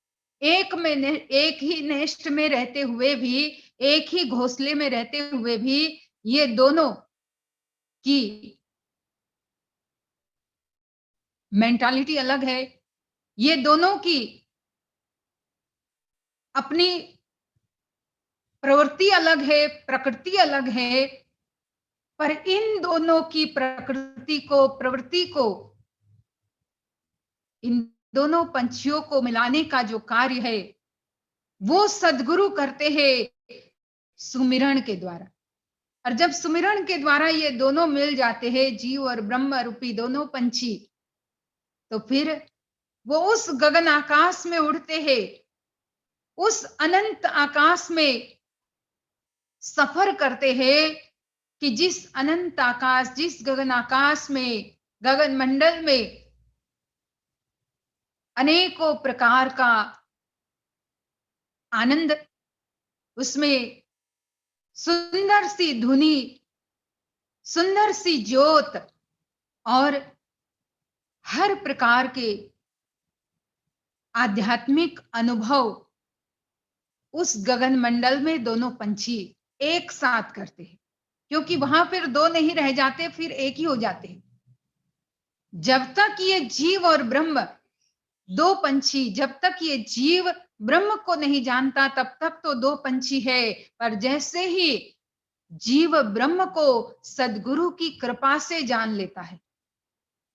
एक ही नेस्ट में रहते हुए भी, एक ही घोंसले में रहते हुए भी, ये दोनों की मेंटालिटी अलग है, ये दोनों की अपनी प्रवृत्ति अलग है, प्रकृति अलग है, पर इन दोनों की प्रवृत्ति को, इन दोनों पंछियों को मिलाने का जो कार्य है वो सद्गुरु करते हैं सुमिरण के द्वारा। और जब सुमिरण के द्वारा ये दोनों मिल जाते हैं, जीव और ब्रह्म रूपी दोनों पंछी, तो फिर वो उस गगन आकाश में उड़ते हैं, उस अनंत आकाश में सफर करते हैं कि जिस अनंत आकाश, जिस गगन आकाश में, गगन मंडल में अनेकों प्रकार का आनंद, उसमें सुंदर सी धुनी, सुंदर सी ज्योत और हर प्रकार के आध्यात्मिक अनुभव उस गगन मंडल में दोनों पंछी एक साथ करते हैं, क्योंकि वहां फिर दो नहीं रह जाते, फिर एक ही हो जाते हैं। जब तक ये जीव और ब्रह्म, दो पंछी, जब तक ये जीव ब्रह्म को नहीं जानता तब तक तो दो पंछी है, पर जैसे ही जीव ब्रह्म को सद्गुरु की कृपा से जान लेता है,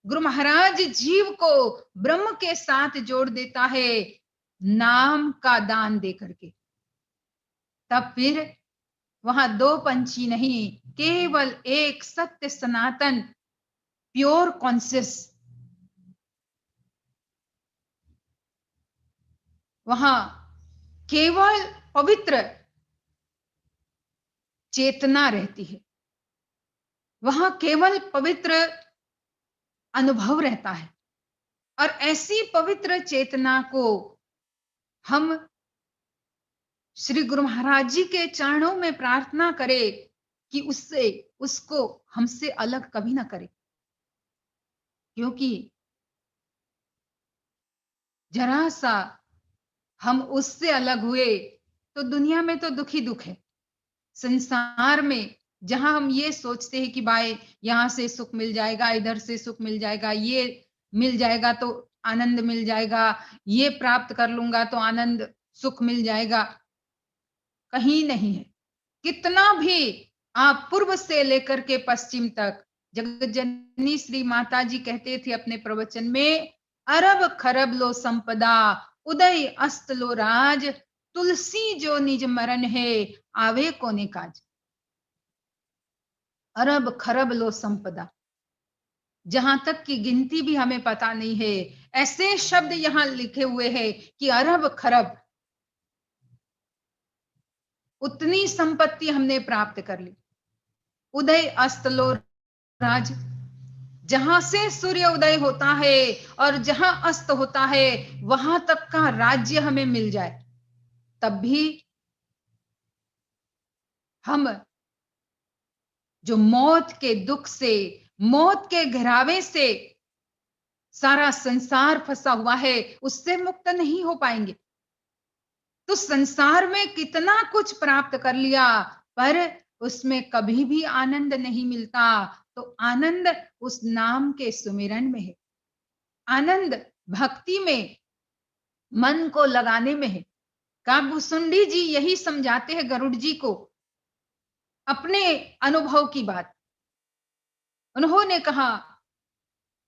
गुरु महाराज जीव को ब्रह्म के साथ जोड़ देता है नाम का दान दे करके, तब फिर वहां दो पंछी नहीं, केवल एक सत्य सनातन प्योर कॉन्शियस, वहां केवल पवित्र चेतना रहती है, वहां केवल पवित्र अनुभव रहता है। और ऐसी पवित्र चेतना को हम श्री गुरु महाराज जी के चरणों में प्रार्थना करें कि उसको हमसे अलग कभी ना करे, क्योंकि जरा सा हम उससे अलग हुए तो दुनिया में तो दुख ही दुख है। संसार में जहां हम ये सोचते हैं कि भाई यहां से सुख मिल जाएगा, इधर से सुख मिल जाएगा, ये मिल जाएगा तो आनंद मिल जाएगा, ये प्राप्त कर लूंगा तो आनंद सुख मिल जाएगा, कहीं नहीं है। कितना भी आप पूर्व से लेकर के पश्चिम तक, जगत जननी श्री माता जी कहते थे अपने प्रवचन में, अरब खरब लो संपदा, उदय अस्त लो राज, तुलसी जो निज मरण है, आवे कोने काज। अरब खरब लो संपदा, जहां तक की गिनती भी हमें पता नहीं है, ऐसे शब्द यहां लिखे हुए हैं कि अरब खरब, उतनी संपत्ति हमने प्राप्त कर ली। उदय अस्त लो राज, जहां से सूर्य उदय होता है और जहां अस्त होता है वहां तक का राज्य हमें मिल जाए, तब भी हम जो मौत के दुख से, मौत के घरावे से सारा संसार फंसा हुआ है, उससे मुक्त नहीं हो पाएंगे। तो संसार में कितना कुछ प्राप्त कर लिया, पर उसमें कभी भी आनंद नहीं मिलता। तो आनंद उस नाम के सुमिरन में है, आनंद भक्ति में, मन को लगाने में है। काकभूषुंडी जी यही समझाते हैं गरुड़ जी को अपने अनुभव की बात। उन्होंने कहा,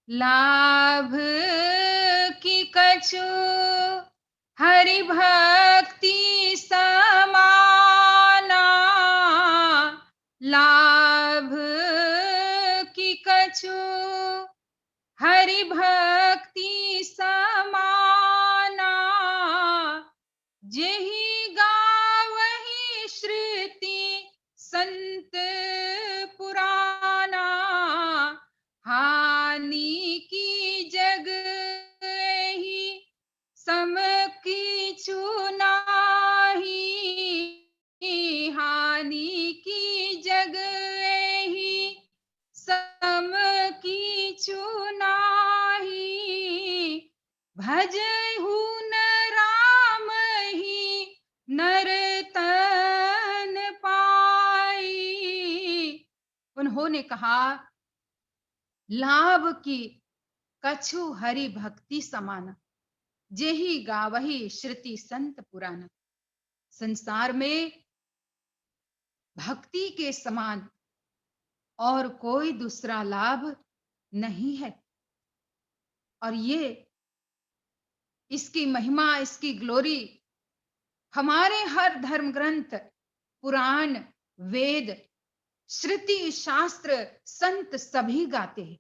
लाभ की कछु हरि भक्ति समाना, लाभ की कछु हरि भक्ति समाना, जेहि गावहि श्रुति संत पुराना, हानि की जग ही सम किछु नाही, हानि की जग ही सम किछु नाही, भजहु न राम ही नर तन पाई। उन्होंने कहा, लाभ की कछु हरि भक्ति समाना, जेहि गावहि श्रुति संत पुराना। संसार में भक्ति के समान और कोई दूसरा लाभ नहीं है। और ये इसकी महिमा, इसकी ग्लोरी हमारे हर धर्म ग्रंथ, पुराण, वेद, श्रुति, शास्त्र, संत सभी गाते हैं।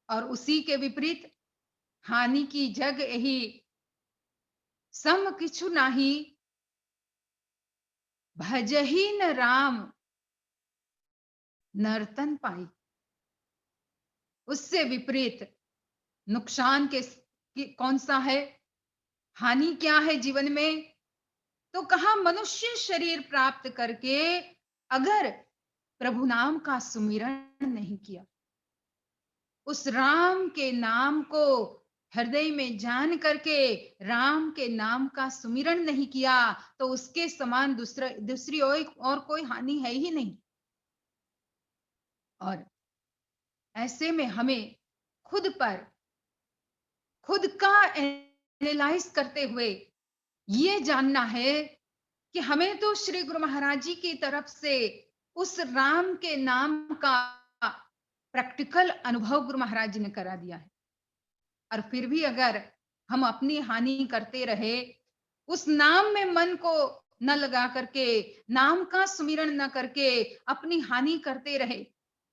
और उसी के विपरीत हानि की जग यही सम किछु नाही, भजहि न राम नर्तन पाई। उससे विपरीत नुकसान कौन सा है, हानि क्या है जीवन में? तो कहा मनुष्य शरीर प्राप्त करके अगर प्रभु नाम का सुमिरन नहीं किया, उस राम के नाम को हृदय में जान करके राम के नाम का सुमिरन नहीं किया, तो उसके समान दूसरी और कोई हानि है ही नहीं। और ऐसे में हमें खुद का एनालाइज करते हुए ये जानना है कि हमें तो श्री गुरु महाराज जी की तरफ से उस राम के नाम का प्रैक्टिकल अनुभव गुरु महाराज जी ने करा दिया है। और फिर भी अगर हम अपनी हानि करते रहे, उस नाम में मन को न लगा करके, नाम का सुमिरन न करके अपनी हानि करते रहे,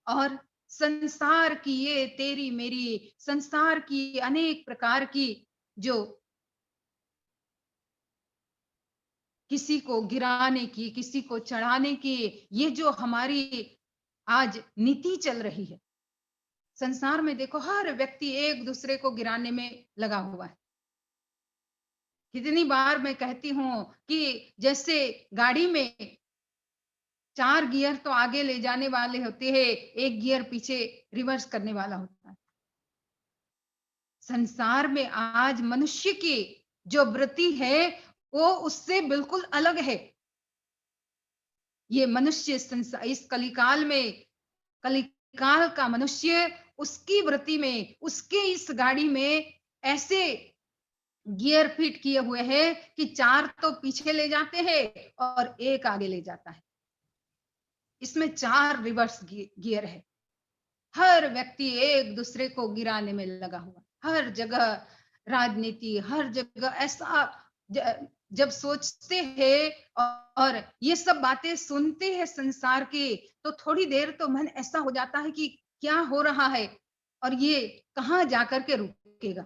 और संसार की ये तेरी मेरी, संसार की अनेक प्रकार की जो किसी को गिराने की, किसी को चढ़ाने की, ये जो हमारी आज नीति चल रही है संसार में, देखो हर व्यक्ति एक दूसरे को गिराने में लगा हुआ है। कितनी बार मैं कहती हूं कि जैसे गाड़ी में 4 गियर तो आगे ले जाने वाले होते हैं, 1 गियर पीछे रिवर्स करने वाला होता है। संसार में आज मनुष्य की जो वृत्ति है वो उससे बिल्कुल अलग है। ये मनुष्य इस कलिकाल में, कलिकाल का मनुष्य उसकी वृत्ति में, उसके इस गाड़ी में ऐसे गियर फिट किए हुए हैं कि 4 तो पीछे ले जाते हैं और 1 आगे ले जाता है। इसमें 4 रिवर्स गियर है। हर व्यक्ति एक दूसरे को गिराने में लगा हुआ, हर जगह राजनीति, हर जगह ऐसा जब सोचते हैं और ये सब बातें सुनते हैं संसार की, तो थोड़ी देर तो मन ऐसा हो जाता है कि क्या हो रहा है और ये कहाँ जाकर के रुकेगा।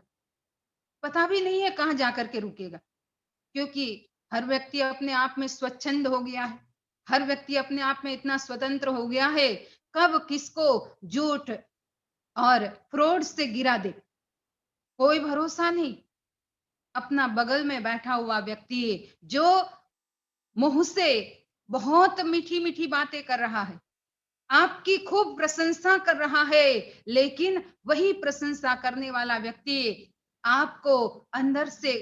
पता भी नहीं है कहाँ जाकर के रुकेगा, क्योंकि हर व्यक्ति अपने आप में स्वच्छंद हो गया है, हर व्यक्ति अपने आप में इतना स्वतंत्र हो गया है, कब किसको झूठ और फ्रॉड से गिरा दे कोई भरोसा नहीं। अपना बगल में बैठा हुआ व्यक्ति जो मुंह से बहुत मीठी मीठी बातें कर रहा है, आपकी खूब प्रशंसा कर रहा है, लेकिन वही प्रशंसा करने वाला व्यक्ति आपको अंदर से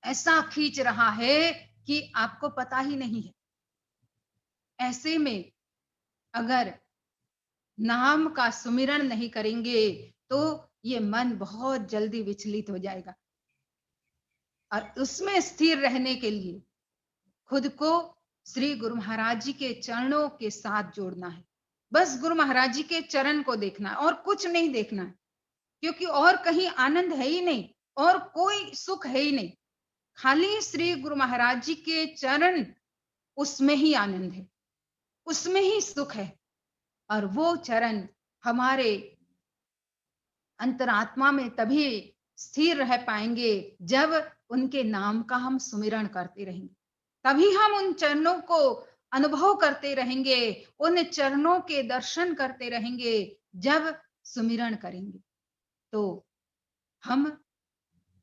ऐसा खींच रहा है कि आपको पता ही नहीं है। ऐसे में अगर नाम का सुमिरन नहीं करेंगे तो ये मन बहुत जल्दी विचलित हो जाएगा। और उसमें स्थिर रहने के लिए खुद को श्री गुरु महाराज जी के चरणों के साथ जोड़ना है। बस गुरु महाराज जी के चरण को देखना है और कुछ नहीं देखना है, क्योंकि और कहीं आनंद है ही नहीं और कोई सुख है ही नहीं। खाली श्री गुरु महाराज जी के चरण, उसमें ही आनंद है, उसमें ही सुख है। और वो चरण हमारे अंतरात्मा में तभी स्थिर रह पाएंगे जब उनके नाम का हम सुमिरन करते रहेंगे, तभी हम उन चरणों को अनुभव करते रहेंगे, उन चरणों के दर्शन करते रहेंगे। जब सुमिरन करेंगे तो हम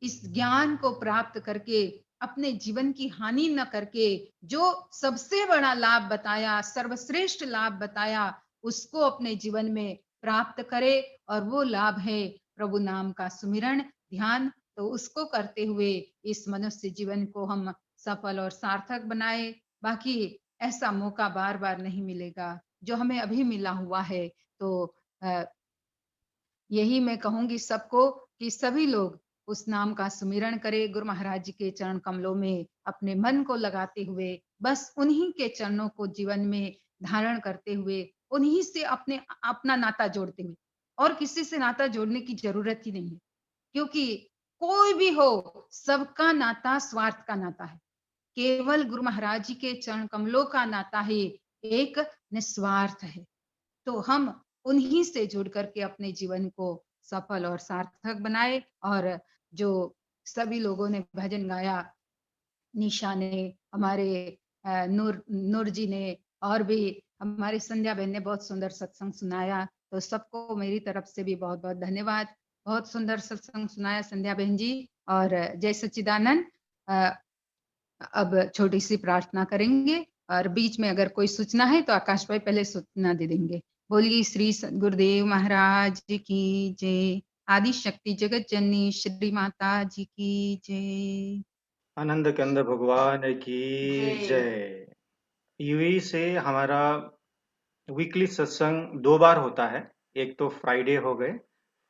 इस ज्ञान को प्राप्त करके अपने जीवन की हानि न करके जो सबसे बड़ा लाभ बताया, सर्वश्रेष्ठ लाभ बताया, उसको अपने जीवन में प्राप्त करे। और वो लाभ है प्रभु नाम का सुमिरन, ध्यान। तो उसको करते हुए इस मनुष्य जीवन को हम सफल और सार्थक बनाए। बाकी ऐसा मौका बार बार नहीं मिलेगा जो हमें अभी मिला हुआ है। तो यही मैं कहूंगी सबको कि सभी लोग उस नाम का सुमिरन करे, गुरु महाराज जी के चरण कमलों में अपने मन को लगाते हुए, बस उन्हीं के चरणों को जीवन में धारण करते हुए, उन्हीं से अपना नाता जोड़ते हुए, और किसी से नाता जोड़ने की जरूरत ही नहीं है, क्योंकि कोई भी हो, सबका नाता स्वार्थ का नाता है। केवल गुरु महाराज जी के चरण कमलों का नाता ही एक निस्वार्थ है। तो हम उन्हीं से जुड़ करके अपने जीवन को सफल और सार्थक बनाए। और जो सभी लोगों ने भजन गाया, निशा ने, हमारे नूर जी ने, और भी हमारी संध्या बहन ने बहुत सुंदर सत्संग सुनाया। तो सबको मेरी तरफ से भी बहुत बहुत धन्यवाद। बहुत सुंदर सत्संग सुनाया संध्या बहन जी। और जय सच्चिदानंद। अब छोटी सी प्रार्थना करेंगे, और बीच में अगर कोई सूचना है तो आकाश भाई पहले सूचना दे देंगे। बोलिए श्री गुरुदेव महाराज की जय। आदि शक्ति जगत जननी श्री माता जी की जय। आनंद कंद भगवान की जय। यूएई से हमारा वीकली सत्संग 2 बार होता है। एक तो फ्राइडे हो गए,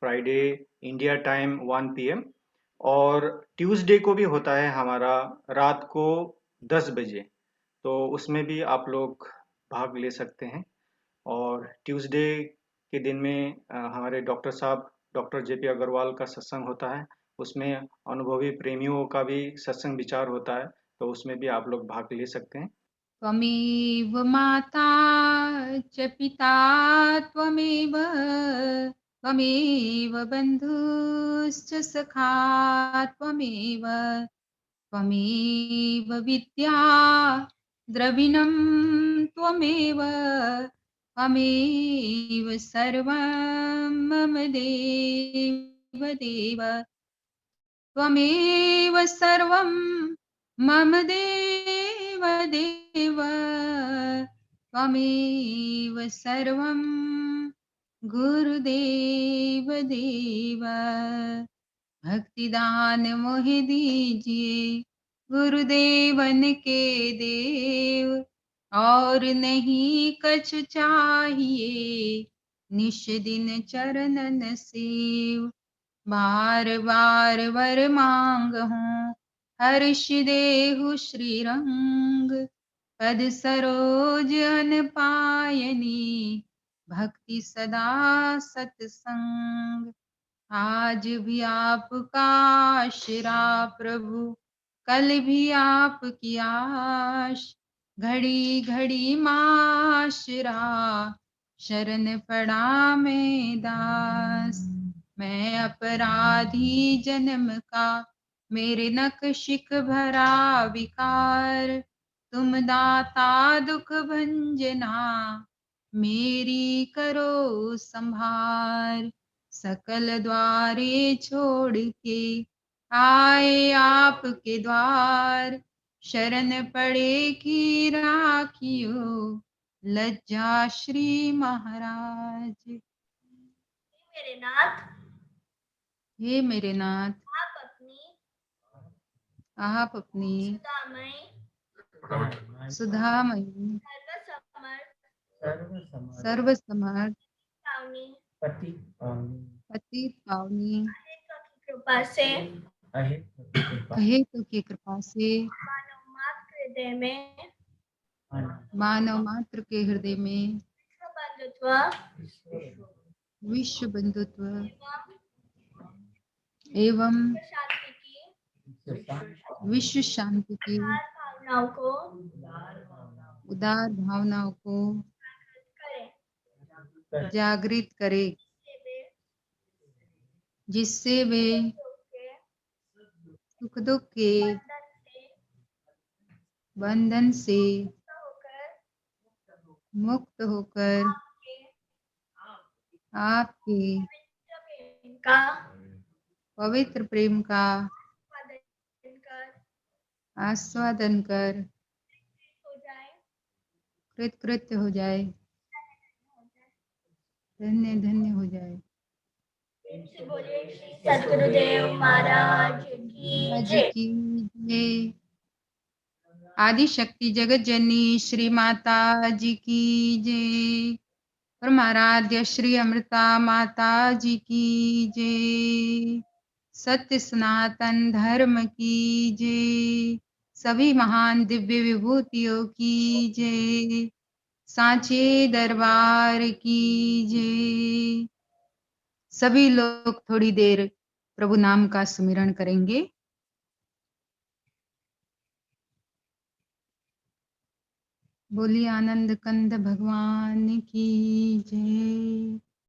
फ्राइडे इंडिया टाइम 1 PM, और ट्यूसडे को भी होता है हमारा रात को 10 बजे। तो उसमें भी आप लोग भाग ले सकते हैं। और ट्यूसडे के दिन में हमारे डॉक्टर साहब, डॉक्टर JP अग्रवाल का सत्संग होता है। उसमें अनुभवी प्रेमियों का भी सत्संग विचार होता है, तो उसमें भी आप लोग भाग ले सकते हैं। त्वमेव माता च पिता त्वमेव, त्वमेव बन्धुश्च सखा त्वमेव, त्वमेव विद्या द्रविणं त्वमेव, त्वमेव सर्वं मम देव देव, त्वमेव सर्वं मम देव देव, त्वमेव सर्वं गुरुदेव देव। भक्तिदान मोहि दीजिए गुरुदेवन के देव, और नहीं कछु चाहिए निश दिन चरणन सेव। बार बार वर मांगहूँ हर्ष देहु श्री रंग, पद सरोज अन पायनी भक्ति सदा सत्संग। आज भी आपका आशरा प्रभु, कल भी आपकी आश, घड़ी घड़ी माशरा शरण पड़ा में दास। मैं अपराधी जन्म का, मेरे नक्शिक भरा विकार, तुम दाता दुख भंजना मेरी करो संभार। सकल द्वारे छोड़ के आए आपके द्वार, शरण पड़े की राखियो लज्जा श्री महाराज। मेरे नाथ, हे मेरे नाथ, आप अपनी सुधामयी सर्वसमर्थ पतित पावनी कृपा से अहेतु की कृपा से मानव मात्र के हृदय में विश्व बंधुत्व एवं विश्व शांति की उदार भावनाओं को जागृत करे, जिससे वे सुख दुख के बंधन से मुक्त होकर आपके पवित्र प्रेम का आस्वादन कर कृतकृत्य हो जाए, धन्य धन्य हो जाए। सद्गुरुदेव महाराज की जय। आदि शक्ति जगत जननी श्री माता जी की जय। परमाराध्य श्री अमृता माता जी की जय। सत्य सनातन धर्म की जय, सभी महान दिव्य विभूतियों की जय, सांचे दरबार की जय। सभी लोग थोड़ी देर प्रभु नाम का सुमिरन करेंगे। बोलिए आनंद कंद भगवान की जय।